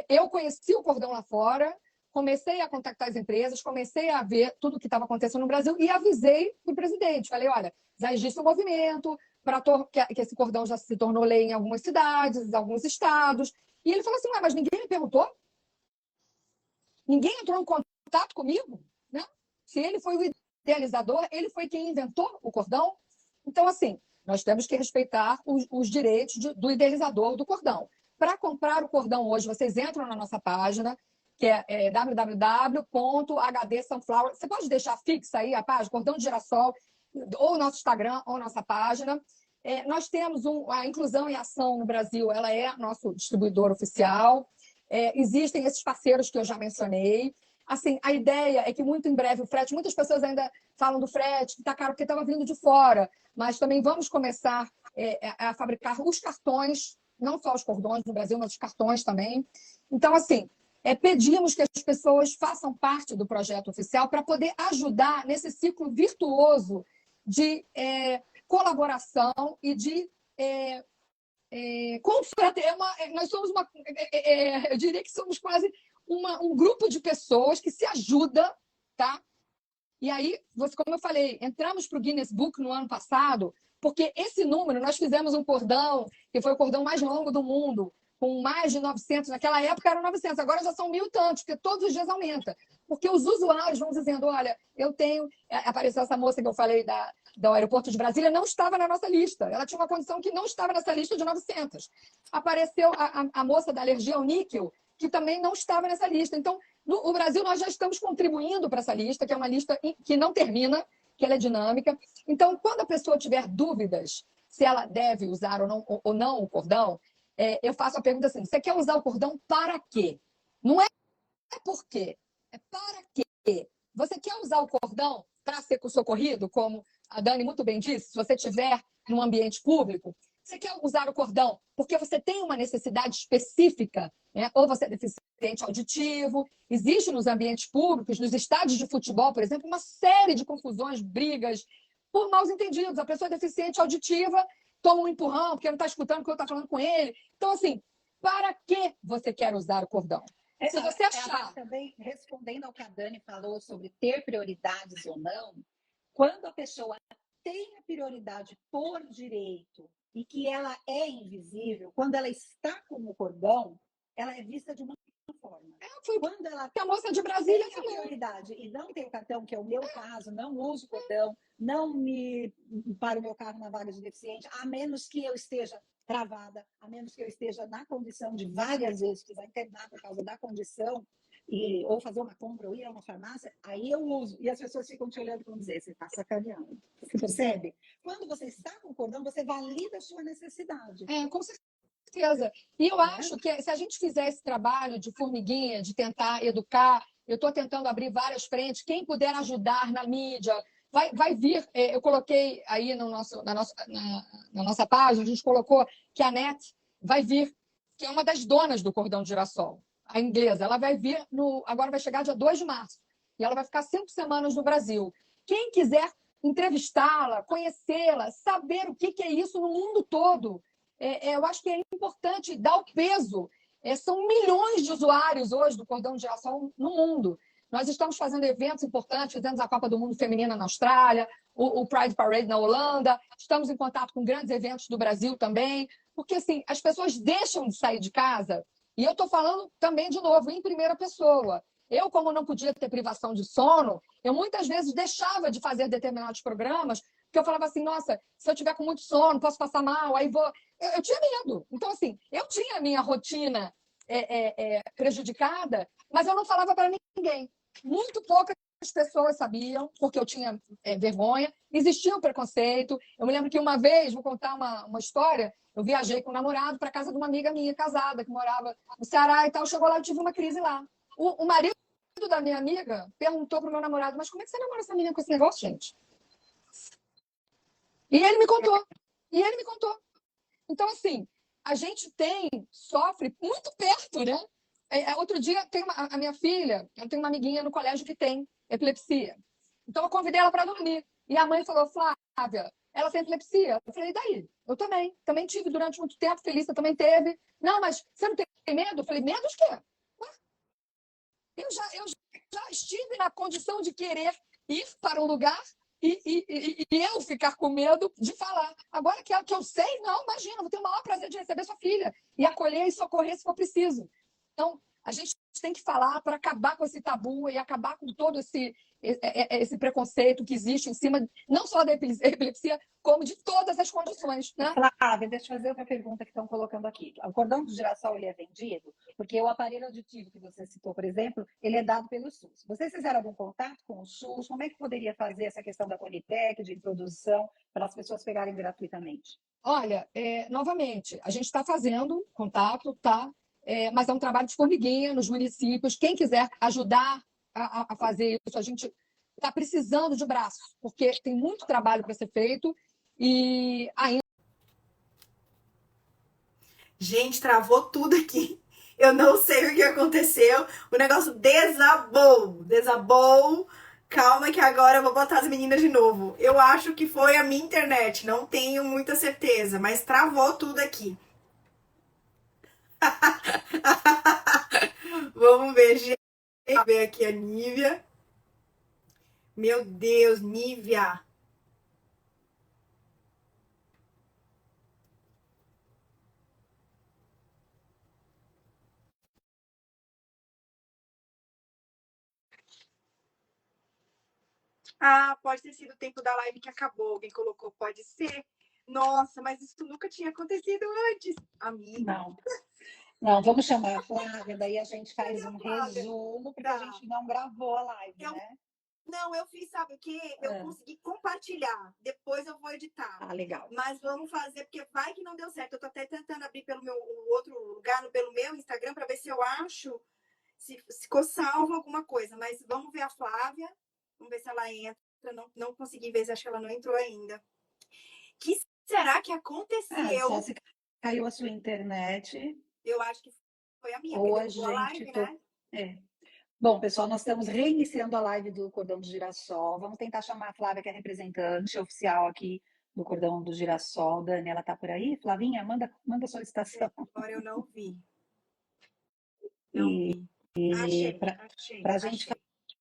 Eu conheci o cordão lá fora, comecei a contactar as empresas, comecei a ver tudo o que estava acontecendo no Brasil e avisei para o presidente. Falei, olha, já existe um movimento que esse cordão já se tornou lei em algumas cidades, em alguns estados. E ele falou assim, mas ninguém me perguntou? Ninguém entrou em contato comigo? Né? Se ele foi o idealizador, ele foi quem inventou o cordão. Então, assim, nós temos que respeitar os direitos do idealizador do cordão. Para comprar o cordão hoje, vocês entram na nossa página, que é www.hdsunflower. Você pode deixar fixa aí a página, Cordão de Girassol, ou nosso Instagram, ou nossa página. Nós temos a Inclusão e Ação no Brasil, ela é nosso distribuidor oficial. Existem esses parceiros que eu já mencionei. Assim, a ideia é que muito em breve o frete, muitas pessoas ainda falam do frete, que está caro porque estava vindo de fora, mas também vamos começar a fabricar os cartões, não só os cordões no Brasil, mas os cartões também. Então, assim, pedimos que as pessoas façam parte do projeto oficial para poder ajudar nesse ciclo virtuoso de colaboração e de nós somos eu diria que somos quase um grupo de pessoas que se ajuda, tá? E aí, como eu falei, entramos para o Guinness Book no ano passado, porque esse número, nós fizemos um cordão, que foi o cordão mais longo do mundo, com mais de 900, naquela época eram 900, agora já são 1.000 e tantos, porque todos os dias aumenta. Porque os usuários vão dizendo, olha, eu tenho... Apareceu essa moça que eu falei do aeroporto de Brasília, não estava na nossa lista. Ela tinha uma condição que não estava nessa lista de 900. Apareceu a moça da alergia ao níquel, que também não estava nessa lista. Então, no Brasil, nós já estamos contribuindo para essa lista, que é uma lista que não termina, que ela é dinâmica. Então, quando a pessoa tiver dúvidas se ela deve usar ou não o cordão, eu faço a pergunta assim, você quer usar o cordão para quê? Não é por quê, é para quê? Você quer usar o cordão para ser socorrido, como a Dani muito bem disse, se você estiver num ambiente público, você quer usar o cordão porque você tem uma necessidade específica, né? Ou você é deficiente auditivo, existe nos ambientes públicos, nos estádios de futebol, por exemplo, uma série de confusões, brigas, por maus entendidos. A pessoa é deficiente auditiva toma um empurrão porque não está escutando o que eu estou falando com ele. Então, assim, para que você quer usar o cordão? Se você achar... Também, respondendo ao que a Dani falou sobre ter prioridades ou não, quando a pessoa tem a prioridade por direito e que ela é invisível, quando ela está com o cordão, ela é vista de uma forma. Foi quando ela a moça de Brasília tem a prioridade e não tem o cartão, que é o meu caso, não uso o cordão, não me paro o meu carro na vaga de deficiente, a menos que eu esteja travada, a menos que eu esteja na condição de várias vezes precisar internar por causa da condição, ou fazer uma compra, ou ir a uma farmácia, aí eu uso. E as pessoas ficam te olhando e vão dizer, você está sacaneando. Você percebe? Quando você está com o cordão, você valida a sua necessidade. Com certeza. E eu acho que se a gente fizer esse trabalho de formiguinha, de tentar educar, eu estou tentando abrir várias frentes, quem puder ajudar na mídia, vai vir. Eu coloquei aí na nossa página, a gente colocou que a NET vai vir, que é uma das donas do cordão de girassol, a inglesa. Ela vai vir, agora vai chegar dia 2 de março, e ela vai ficar 5 semanas no Brasil. Quem quiser entrevistá-la, conhecê-la, saber o que é isso no mundo todo, eu acho que é importante dar o peso. São milhões de usuários hoje do cordão de girassol no mundo. Nós estamos fazendo eventos importantes, fizemos a Copa do Mundo Feminina na Austrália, o Pride Parade na Holanda, estamos em contato com grandes eventos do Brasil também, porque assim, as pessoas deixam de sair de casa, e eu estou falando também, de novo, em primeira pessoa. Eu, como não podia ter privação de sono, eu muitas vezes deixava de fazer determinados programas, porque eu falava assim, nossa, se eu tiver com muito sono, posso passar mal, aí vou... Eu tinha medo. Então, assim, eu tinha a minha rotina prejudicada, mas eu não falava para ninguém. Muito poucas pessoas sabiam, porque eu tinha vergonha. Existia um preconceito. Eu me lembro que uma vez, vou contar uma história, eu viajei com um namorado para casa de uma amiga minha casada, que morava no Ceará e tal. Chegou lá, eu tive uma crise lá. O marido da minha amiga perguntou para o meu namorado, mas como é que você namora essa menina com esse negócio, gente? E ele me contou. Então, assim, a gente sofre muito perto, né? Outro dia, a minha filha, eu tenho uma amiguinha no colégio que tem epilepsia. Então, eu convidei ela para dormir. E a mãe falou, Flávia, ela tem epilepsia. Eu falei, e daí? Eu também. Também tive durante muito tempo. Felícia também teve. Não, mas você não tem medo? Eu falei, medo de quê? Eu já estive na condição de querer ir para um lugar e eu ficar com medo de falar. Agora que eu sei, não, imagina, vou ter o maior prazer de receber sua filha e acolher e socorrer se for preciso. Então, a gente tem que falar para acabar com esse tabu e acabar com todo esse preconceito que existe em cima não só da epilepsia, como de todas as condições, né? Flávia, deixa eu fazer outra pergunta que estão colocando aqui. O cordão de girassol ele é vendido? Porque o aparelho auditivo que você citou, por exemplo, ele é dado pelo SUS. Vocês fizeram algum contato com o SUS? Como é que poderia fazer essa questão da Politec, de introdução, para as pessoas pegarem gratuitamente? Olha, novamente, a gente está fazendo contato, tá? Mas é um trabalho de formiguinha nos municípios. Quem quiser ajudar a fazer isso, a gente está precisando de braços, porque tem muito trabalho para ser feito e ainda. Gente, travou tudo aqui. Eu não sei o que aconteceu. O negócio desabou. Desabou. Calma que agora eu vou botar as meninas de novo. Eu acho que foi a minha internet. Não tenho muita certeza, mas travou tudo aqui. Vamos ver, gente. Vamos ver aqui a Nívia. Meu Deus, Nívia. Ah, pode ter sido o tempo da live que acabou. Alguém colocou, pode ser. Nossa, mas isso nunca tinha acontecido antes, amiga. Não. Não, vamos chamar a Flávia, daí a gente faz Cadê a um Flávia? resumo, porque a Tá. gente não gravou a live, né? Não, eu fiz, sabe o quê? Eu consegui compartilhar. Depois eu vou editar. Ah, legal. Mas vamos fazer, porque vai que não deu certo. Eu tô até tentando abrir pelo meu outro lugar, pelo meu Instagram, para ver se eu acho, se ficou salvo alguma coisa. Mas vamos ver a Flávia. Vamos ver se ela entra. Não consegui ver, acho que ela não entrou ainda. Que será que aconteceu? Se caiu a sua internet. Eu acho que foi a minha, ou porque a derrubou a live, gente né? Bom, pessoal, nós estamos reiniciando a live do Cordão do Girassol. Vamos tentar chamar a Flávia, que é representante oficial aqui do Cordão do Girassol. Dani, ela está por aí? Flavinha, manda a solicitação. Agora eu não vi. Não vi. Achei. Para a gente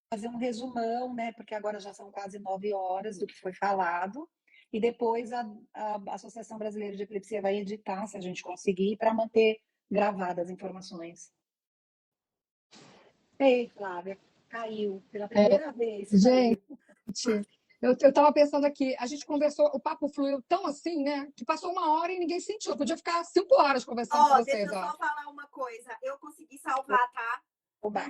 fazer um resumão, né? Porque agora já são quase 9 horas do que foi falado. E depois a Associação Brasileira de Epilepsia vai editar, se a gente conseguir, para manter gravadas as informações. Ei, Flávia, caiu pela primeira vez. Gente, eu estava pensando aqui, a gente conversou, o papo fluiu tão assim, né? Que passou 1 hora e ninguém sentiu. Eu podia ficar 5 horas conversando com vocês. Deixa eu só falar uma coisa. Eu consegui salvar, tá?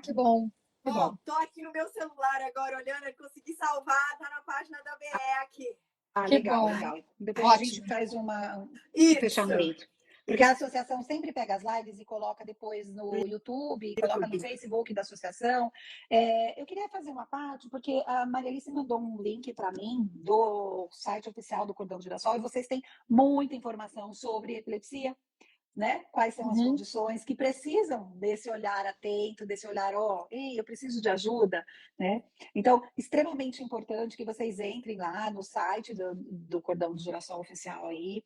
Que bom. Que bom. Tô aqui no meu celular agora olhando, eu consegui salvar, tá na página da BE aqui. Que legal, bom. legal. Depois Ótimo. a gente faz um fechamento. Porque a associação sempre pega as lives e coloca depois no YouTube, coloca no Facebook da associação. Eu queria fazer uma parte, porque a Maria Alice mandou um link para mim do site oficial do Cordão do Girassol, e vocês têm muita informação sobre epilepsia, né? Quais são as condições que precisam desse olhar atento, desse olhar, eu preciso de ajuda, né? Então, extremamente importante que vocês entrem lá no site do Cordão do Girassol Oficial aí.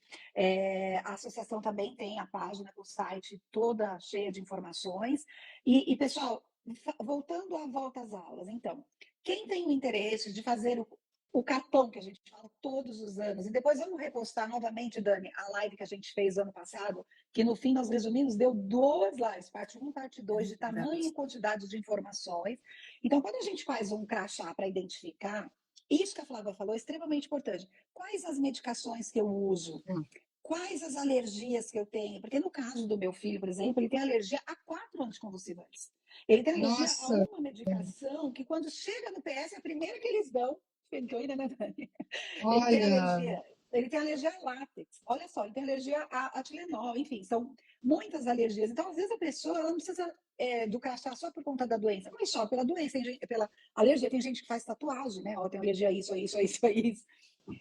A associação também tem a página do site toda cheia de informações. E pessoal, voltando à volta às aulas, então, quem tem o interesse de fazer o cartão que a gente fala todos os anos, e depois vamos repostar novamente, Dani, a live que a gente fez ano passado, que no fim nós resumimos, deu 2 lives, parte 1 e parte 2, de tamanho e quantidade de informações. Então, quando a gente faz um crachá para identificar, isso que a Flávia falou é extremamente importante. Quais as medicações que eu uso? Quais as alergias que eu tenho? Porque no caso do meu filho, por exemplo, ele tem alergia a 4 anticonvulsivantes. Ele tem alergia a uma medicação que, quando chega no PS, é a primeira que eles dão. Doida, né, Dani? Ele tem alergia a látex. Olha só, ele tem alergia a Tilenol. Enfim, são muitas alergias. Então, às vezes, a pessoa ela não precisa do crachá só por conta da doença, mas só pela doença, pela alergia. Tem gente que faz tatuagem, né? Tem alergia a isso, a isso, a isso, a isso.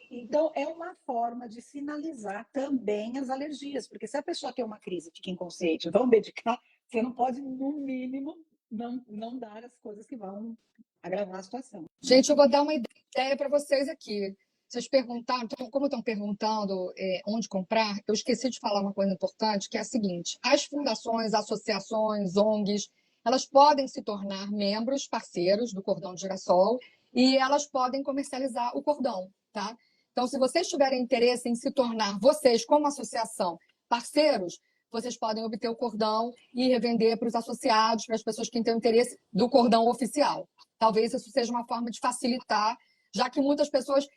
Então, é uma forma de sinalizar também as alergias, porque se a pessoa tem uma crise, fica inconsciente, vão medicar, você não pode, no mínimo, não dar as coisas que vão agravar a situação. Gente, eu vou dar uma ideia para vocês aqui. Vocês perguntaram, como estão perguntando onde comprar, eu esqueci de falar uma coisa importante, que é a seguinte: as fundações, associações, ONGs, elas podem se tornar membros, parceiros do Cordão de Girassol, e elas podem comercializar o cordão, tá? Então, se vocês tiverem interesse em se tornar, vocês, como associação, parceiros, vocês podem obter o cordão e revender para os associados, para as pessoas que têm interesse do cordão oficial. Talvez isso seja uma forma de facilitar, já que muitas pessoas,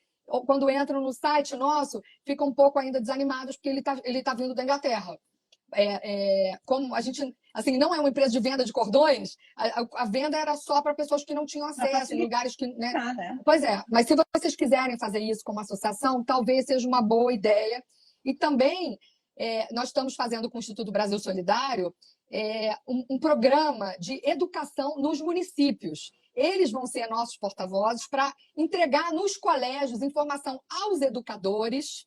quando entram no site nosso, ficam um pouco ainda desanimadas porque ele tá vindo da Inglaterra. Como a gente assim não é uma empresa de venda de cordões, a venda era só para pessoas que não tinham acesso, em lugares que, né? Pois é, mas se vocês quiserem fazer isso como associação, talvez seja uma boa ideia. E também nós estamos fazendo com o Instituto Brasil Solidário um programa de educação nos municípios. Eles vão ser nossos porta-vozes para entregar nos colégios informação aos educadores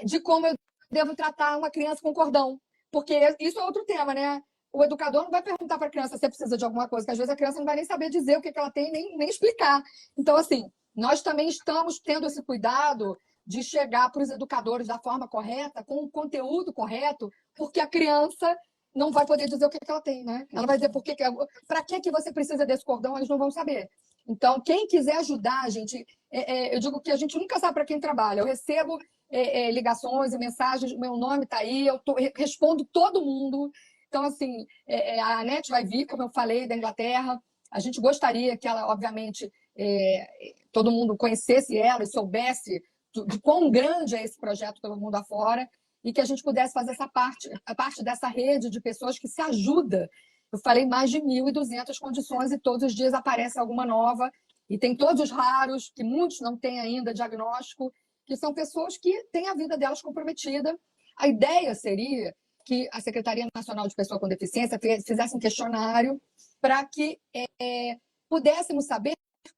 de como eu devo tratar uma criança com cordão. Porque isso é outro tema, né? O educador não vai perguntar para a criança se precisa de alguma coisa, que às vezes a criança não vai nem saber dizer o que ela tem, nem explicar. Então, assim, nós também estamos tendo esse cuidado de chegar para os educadores da forma correta, com o conteúdo correto, porque a criança não vai poder dizer o que ela tem, né? Ela vai dizer para que você precisa desse cordão, eles não vão saber. Então, quem quiser ajudar, a gente, eu digo que a gente nunca sabe para quem trabalha. Eu recebo ligações e mensagens, meu nome está aí, eu respondo todo mundo. Então, assim, a Anete vai vir, como eu falei, da Inglaterra. A gente gostaria que ela, obviamente, todo mundo conhecesse ela e soubesse de quão grande é esse projeto pelo mundo afora e que a gente pudesse fazer a parte dessa rede de pessoas que se ajuda. Eu falei mais de 1.200 condições e todos os dias aparece alguma nova. E tem todos os raros, que muitos não têm ainda diagnóstico, que são pessoas que têm a vida delas comprometida. A ideia seria que a Secretaria Nacional de Pessoa com Deficiência fizesse um questionário para que pudéssemos saber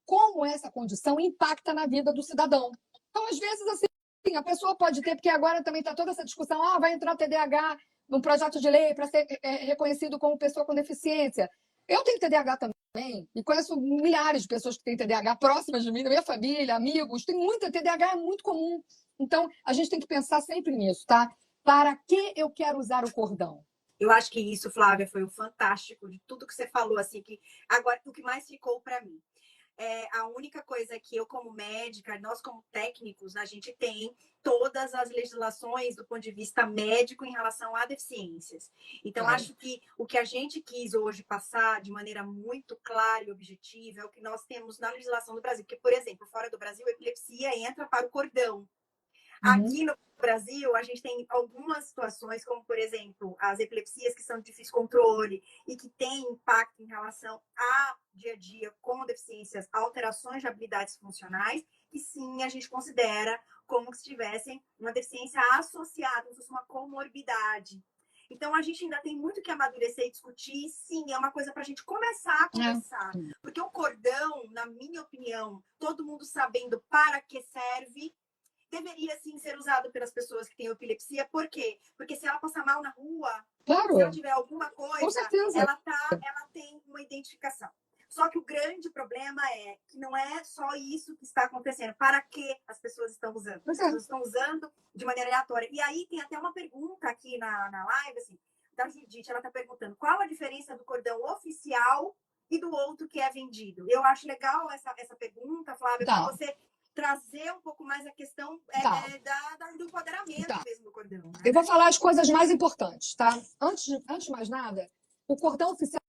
como essa condição impacta na vida do cidadão. Então, às vezes, assim, a pessoa pode ter, porque agora também está toda essa discussão, vai entrar o TDAH num projeto de lei para ser reconhecido como pessoa com deficiência. Eu tenho TDAH também, e conheço milhares de pessoas que têm TDAH próximas de mim, da minha família, amigos. Tem muita TDAH, é muito comum. Então, a gente tem que pensar sempre nisso, tá? Para que eu quero usar o cordão? Eu acho que isso, Flávia, foi o fantástico de tudo que você falou, assim, que agora o que mais ficou para mim. A única coisa que eu, como médica, nós como técnicos, a gente tem todas as legislações do ponto de vista médico em relação a deficiências. Então, acho que o que a gente quis hoje passar de maneira muito clara e objetiva é o que nós temos na legislação do Brasil. Porque, por exemplo, fora do Brasil, a epilepsia entra para o cordão. Aqui no Brasil, a gente tem algumas situações, como, por exemplo, as epilepsias que são de difícil controle e que têm impacto em relação a dia a dia com deficiências, alterações de habilidades funcionais, que sim, a gente considera como se tivessem uma deficiência associada, como se fosse uma comorbidade. Então, a gente ainda tem muito que amadurecer e discutir. Sim, é uma coisa para a gente começar a conversar. Porque o cordão, na minha opinião, todo mundo sabendo para que serve, deveria, sim, ser usado pelas pessoas que têm epilepsia. Por quê? Porque se ela passar mal na rua, se ela tiver alguma coisa, ela tem uma identificação. Só que o grande problema é que não é só isso que está acontecendo. Para que as pessoas estão usando? As pessoas estão usando de maneira aleatória. E aí tem até uma pergunta aqui na live, assim, da Judite. Ela está perguntando qual a diferença do cordão oficial e do outro que é vendido. Eu acho legal essa pergunta, Flávia, para você trazer um pouco mais a questão do empoderamento mesmo do cordão. Né? Eu vou falar as coisas mais importantes, tá? Antes de mais nada, o cordão oficial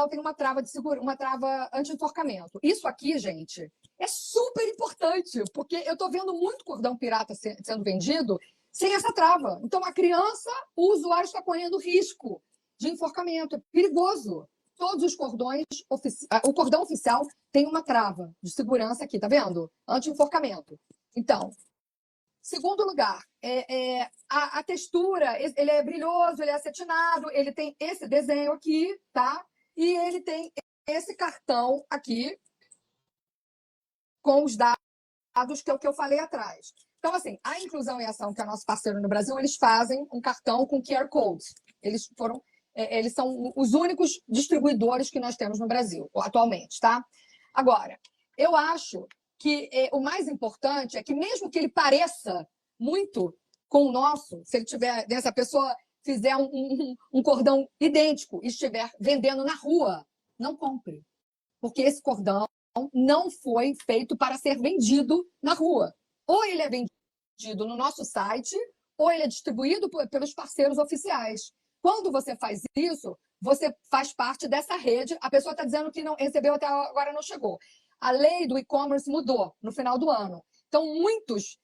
tem uma trava de seguro, uma trava anti-enforcamento. Isso aqui, gente, é super importante, porque eu estou vendo muito cordão pirata sendo vendido sem essa trava. Então, a criança, o usuário está correndo risco de enforcamento. É perigoso. Todos os cordões, o cordão oficial tem uma trava de segurança aqui, tá vendo? Anti-enforcamento. Então, segundo lugar, a textura, ele é brilhoso, ele é acetinado, ele tem esse desenho aqui, tá? E ele tem esse cartão aqui com os dados que é o que eu falei atrás. Então, assim, a Inclusão e Ação, que é nosso parceiro no Brasil, eles fazem um cartão com QR Code. Eles são os únicos distribuidores que nós temos no Brasil, atualmente, tá? Agora, eu acho que o mais importante é que, mesmo que ele pareça muito com o nosso, se essa pessoa fizer um cordão idêntico e estiver vendendo na rua, não compre. Porque esse cordão não foi feito para ser vendido na rua. Ou ele é vendido no nosso site, ou ele é distribuído pelos parceiros oficiais. Quando você faz isso, você faz parte dessa rede. A pessoa está dizendo que não recebeu até agora, não chegou. A lei do e-commerce mudou no final do ano. Então, muitos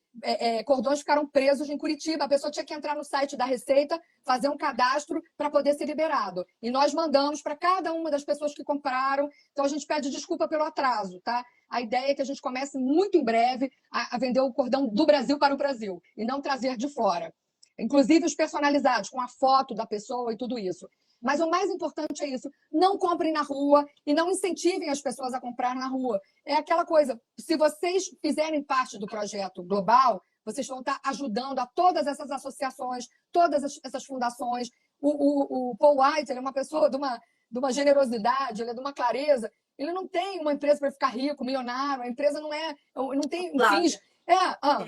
cordões ficaram presos em Curitiba. A pessoa tinha que entrar no site da Receita, fazer um cadastro para poder ser liberado. E nós mandamos para cada uma das pessoas que compraram. Então, a gente pede desculpa pelo atraso, tá? A ideia é que a gente comece muito em breve a vender o cordão do Brasil para o Brasil e não trazer de fora. Inclusive os personalizados, com a foto da pessoa e tudo isso. Mas o mais importante é isso: não comprem na rua e não incentivem as pessoas a comprar na rua. É aquela coisa, se vocês fizerem parte do projeto global, vocês vão estar ajudando a todas essas associações, todas essas fundações. O Paul White, ele é uma pessoa de uma generosidade, ele é de uma clareza. Ele não tem uma empresa para ficar rico, milionário, a empresa não tem fins.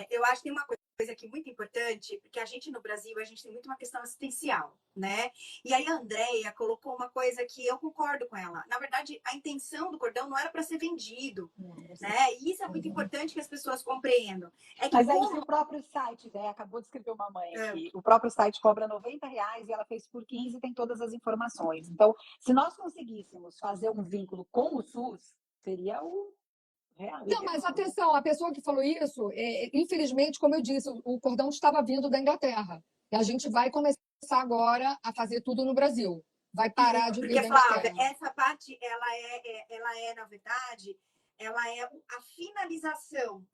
Eu acho que tem uma coisa aqui muito importante, porque a gente no Brasil, a gente tem muito uma questão assistencial, né? E aí a Andrea colocou uma coisa que eu concordo com ela. Na verdade, a intenção do cordão não era para ser vendido, né? E isso é muito importante que as pessoas compreendam. Mas aí o próprio site, né? Acabou de escrever uma mãe aqui. O próprio site cobra R$ 90 e ela fez por 15 e tem todas as informações. Então, se nós conseguíssemos fazer um vínculo com o SUS, seria o real. Não, mas atenção, a pessoa que falou isso, infelizmente, como eu disse, o cordão estava vindo da Inglaterra. E a gente vai começar agora a fazer tudo no Brasil. Vai parar de vir da Inglaterra. Flávia, essa parte, ela é, na verdade, ela é a finalização,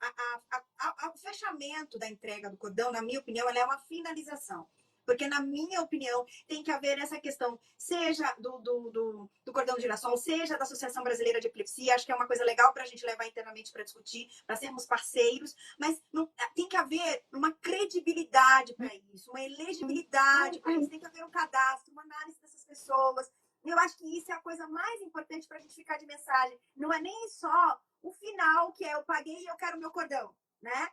o fechamento da entrega do cordão, na minha opinião, ela é uma finalização. Porque, na minha opinião, tem que haver essa questão, seja do cordão de girassol, seja da Associação Brasileira de Epilepsia. Acho que é uma coisa legal para a gente levar internamente para discutir, para sermos parceiros, mas tem que haver uma credibilidade para isso, uma elegibilidade para isso, tem que haver um cadastro, uma análise dessas pessoas. Eu acho que isso é a coisa mais importante para a gente ficar de mensagem. Não é nem só o final, que é eu paguei e eu quero meu cordão, né?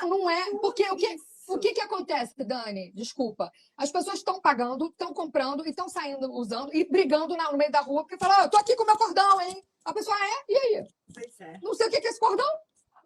Não é, porque o que acontece, Dani? Desculpa. As pessoas estão pagando, estão comprando e estão saindo, usando e brigando no meio da rua, porque falam, eu tô aqui com o meu cordão, hein? A pessoa e aí? Pois é. Não sei o que é esse cordão.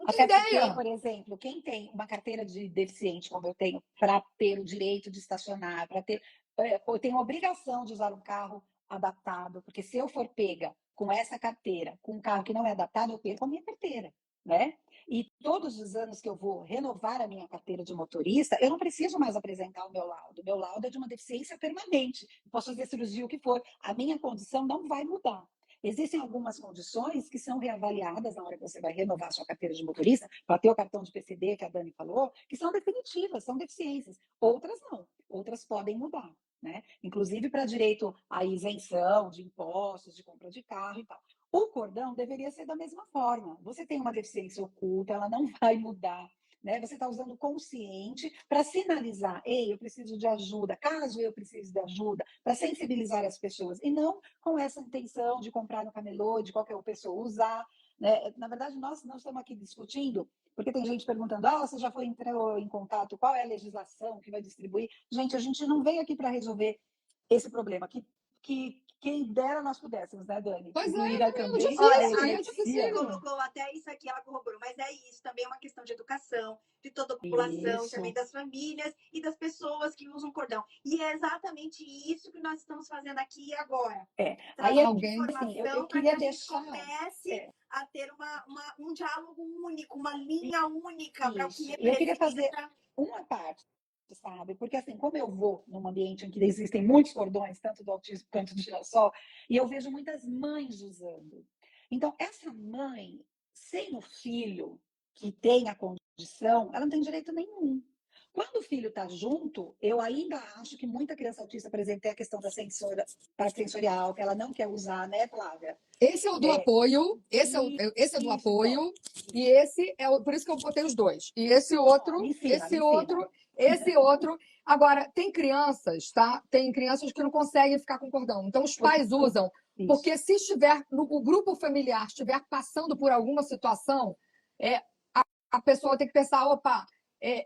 Até porque, por exemplo, quem tem uma carteira de deficiente, como eu tenho, para ter o direito de estacionar, eu tenho a obrigação de usar um carro adaptado, porque se eu for pega com essa carteira, com um carro que não é adaptado, eu perco a minha carteira, né? E todos os anos que eu vou renovar a minha carteira de motorista, eu não preciso mais apresentar o meu laudo. O meu laudo é de uma deficiência permanente. Posso fazer cirurgia, o que for. A minha condição não vai mudar. Existem algumas condições que são reavaliadas na hora que você vai renovar a sua carteira de motorista, para ter o cartão de PCD que a Dani falou, que são definitivas, são deficiências. Outras não, outras podem mudar, né? Inclusive para direito à isenção de impostos, de compra de carro e tal. O cordão deveria ser da mesma forma. Você tem uma deficiência oculta, ela não vai mudar. Né? Você está usando consciente para sinalizar, ei, eu preciso de ajuda, caso eu precise de ajuda, para sensibilizar as pessoas, e não com essa intenção de comprar no camelô, de qualquer pessoa usar. Né? Na verdade, nós não estamos aqui discutindo, porque tem gente perguntando, você já entrou em contato, qual é a legislação que vai distribuir? Gente, a gente não veio aqui para resolver esse problema, que quem dera nós pudéssemos, né, Dani? Pois Olha, a colocou até isso aqui, ela corroborou, mas é isso, também é uma questão de educação, de toda a população, também das famílias e das pessoas que usam cordão. E é exatamente isso que nós estamos fazendo aqui e agora. Aí informação assim, eu queria deixar... comece a ter um diálogo único, uma linha única para o que representa. Eu queria fazer uma parte, sabe? Porque assim, como eu vou num ambiente em que existem muitos cordões, tanto do autismo quanto do girassol, e eu vejo muitas mães usando. Então, essa mãe, sem o filho que tem a condição, ela não tem direito nenhum. Quando o filho está junto, eu ainda acho que muita criança autista, por exemplo, tem a questão da parte sensorial, que ela não quer usar, né, Flávia? Esse é o do apoio, esse é do apoio, e esse é por isso que eu botei os dois. E esse outro, esse outro. Agora, tem crianças, tá? Tem crianças que não conseguem ficar com cordão. Então, os pais usam, porque se estiver, o grupo familiar estiver passando por alguma situação, a pessoa tem que pensar, opa,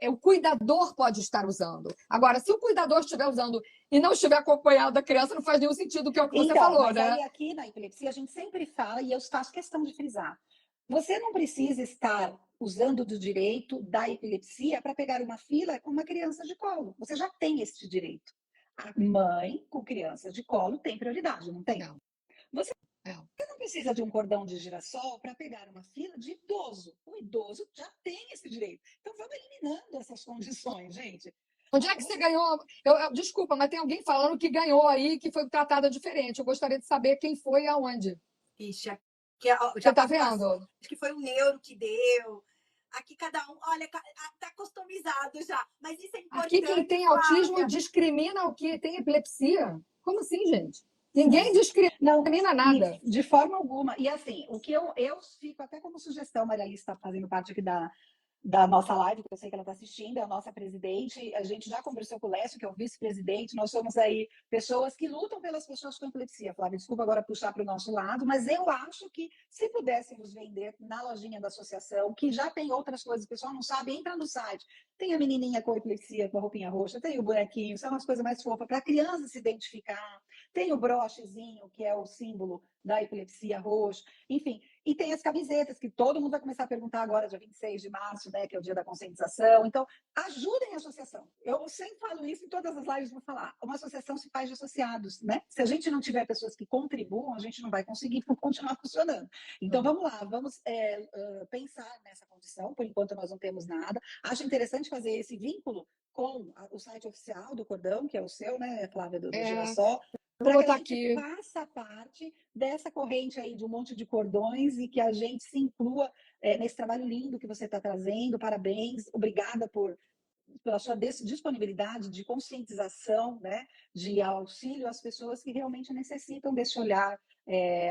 o cuidador pode estar usando. Agora, se o cuidador estiver usando e não estiver acompanhado da criança, não faz nenhum sentido o que você falou, mas né? Aí aqui na epilepsia a gente sempre fala, e eu faço questão de frisar, você não precisa estar usando do direito da epilepsia para pegar uma fila com uma criança de colo. Você já tem esse direito. A mãe com criança de colo tem prioridade, não tem? Não. Você É. não precisa de um cordão de girassol para pegar uma fila de idoso. O idoso já tem esse direito. Então vamos eliminando essas condições, gente. Onde é que você ganhou? Desculpa, mas tem alguém falando que ganhou aí, que foi tratada diferente. Eu gostaria de saber quem foi e aonde. Ixi, aqui, Você já tá passou. vendo? Acho que foi o neuro que deu. Aqui cada um, olha, tá customizado já. Mas isso é Aqui quem importante, tem autismo Flávia. discrimina o que tem epilepsia. Como assim, gente? Ninguém discrimina Não, nada. de forma alguma. E assim, o que eu fico até como sugestão, Maria Alice está fazendo parte aqui da nossa live, que eu sei que ela está assistindo, é a nossa presidente. A gente já conversou com o Lécio, que é o vice-presidente. Nós somos aí pessoas que lutam pelas pessoas com epilepsia. Flávia, desculpa agora puxar para o nosso lado, mas eu acho que se pudéssemos vender na lojinha da associação, que já tem outras coisas, o pessoal não sabe, entra no site. Tem a menininha com epilepsia, com a roupinha roxa, tem o bonequinho, são as coisas mais fofas para a criança se identificar. Tem o brochezinho, que é o símbolo da epilepsia roxo. Enfim, e tem as camisetas, que todo mundo vai começar a perguntar agora, dia 26 de março, né, que é o dia da conscientização. Então, ajudem a associação. Eu sempre falo isso em todas as lives, vou falar. Uma associação se faz de associados, né? Se a gente não tiver pessoas que contribuam, a gente não vai conseguir continuar funcionando. Então, vamos lá, vamos pensar nessa condição. Por enquanto, nós não temos nada. Acho interessante fazer esse vínculo com o site oficial do Cordão, que é o seu, né, Flávia, do Girassol, Vou para que botar a gente aqui. faça parte dessa corrente aí de um monte de cordões e que a gente se inclua nesse trabalho lindo que você está trazendo. Parabéns, obrigada pela sua disponibilidade de conscientização, né, de auxílio às pessoas que realmente necessitam desse olhar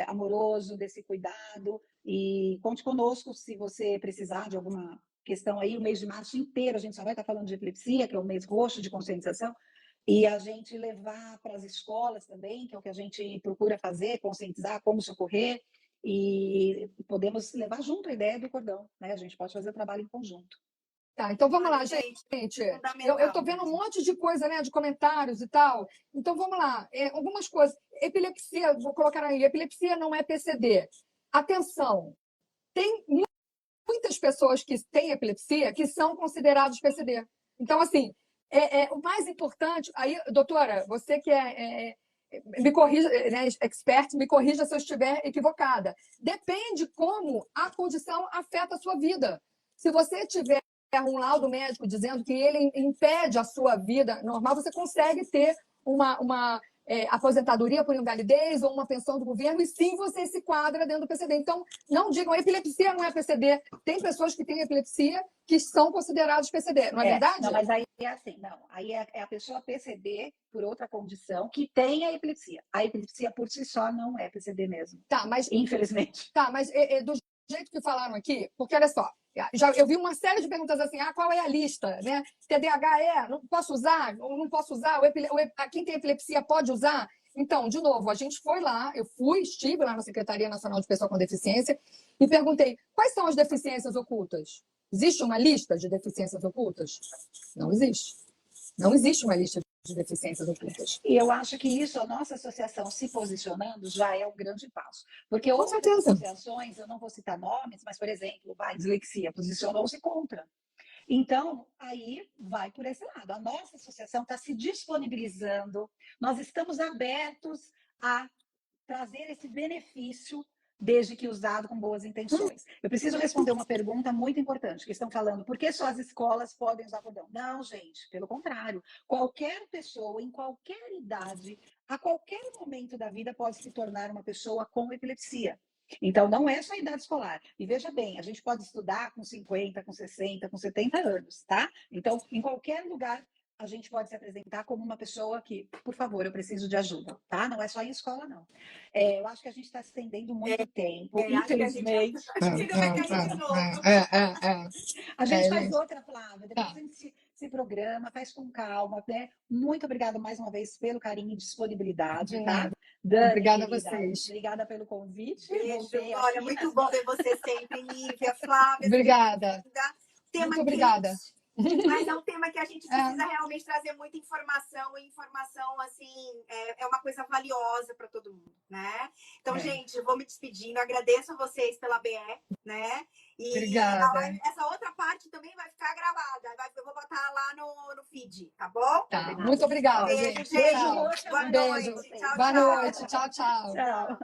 amoroso, desse cuidado. E conte conosco se você precisar de alguma questão aí. O mês de março inteiro a gente só vai estar falando de epilepsia, que é o mês roxo de conscientização, e a gente levar para as escolas também, que é o que a gente procura fazer, conscientizar como socorrer, e podemos levar junto a ideia do cordão, né? A gente pode fazer o trabalho em conjunto. Tá, então vamos Olha, lá, gente, Eu fundamental estou vendo um mesmo. monte de coisa, né, de comentários e tal. Então vamos lá, algumas coisas. Epilepsia, vou colocar aí, epilepsia não é PCD. Atenção, tem muitas pessoas que têm epilepsia que são considerados PCD. Então, assim, o mais importante, aí, doutora, você que me corrija, né, expert, me corrija se eu estiver equivocada. Depende como a condição afeta a sua vida. Se você tiver um laudo médico dizendo que ele impede a sua vida normal, você consegue ter uma aposentadoria por invalidez ou uma pensão do governo, e sim você se quadra dentro do PCD. Então, não digam epilepsia não é PCD. Tem pessoas que têm epilepsia que são consideradas PCD, não é verdade? Não, mas aí é assim, não. Aí é a pessoa PCD por outra condição que tem a epilepsia. A epilepsia por si só não é PCD mesmo. Tá, mas infelizmente. Tá, mas do jeito que falaram aqui, porque olha só, eu vi uma série de perguntas assim, qual é a lista, né? TDAH não posso usar, ou não posso usar, quem tem epilepsia pode usar? Então, de novo, a gente foi lá, estive lá na Secretaria Nacional de Pessoa com Deficiência e perguntei, quais são as deficiências ocultas? Existe uma lista de deficiências ocultas? Não existe. Não existe uma lista de deficiências ocultas. E eu acho que isso, a nossa associação se posicionando, já é um grande passo. Porque Com outras certeza. associações, eu não vou citar nomes, mas, por exemplo, a dislexia posicionou-se contra. Então, aí vai por esse lado. A nossa associação está se disponibilizando, nós estamos abertos a trazer esse benefício, desde que usado com boas intenções. Eu preciso responder uma pergunta muito importante, que estão falando, por que só as escolas podem usar cordão? Não, gente, pelo contrário. Qualquer pessoa, em qualquer idade, a qualquer momento da vida, pode se tornar uma pessoa com epilepsia. Então, não é só a idade escolar. E veja bem, a gente pode estudar com 50, com 60, com 70 anos, tá? Então, em qualquer lugar, a gente pode se apresentar como uma pessoa que, por favor, eu preciso de ajuda, tá? Não é só em escola, não. Eu acho que a gente está se estendendo muito tempo, infelizmente. Acho que a gente vai cair de novo. A gente faz outra, Flávia. Depois Tá. a gente se programa, faz com calma, né? Muito obrigada mais uma vez pelo carinho e disponibilidade, tá? Dani, Obrigada querida, a vocês. Obrigada pelo convite. Beijo. Voltei Olha, aqui, muito mas bom ver você sempre, Nívia, Flávia. Obrigada. Tema Muito obrigada. quente, mas é um tema que a gente precisa realmente trazer muita informação, e informação, assim, é uma coisa valiosa para todo mundo, né? Então, gente, eu vou me despedindo, agradeço a vocês pela BE, né? E Obrigada. essa outra parte também vai ficar gravada, eu vou botar lá no feed, tá bom? Tá, muito obrigada, Beijo, gente. gente. Beijão. Roxa, Boa Um beijo. noite. Tchau, Boa tchau. noite. Tchau, tchau. Tchau.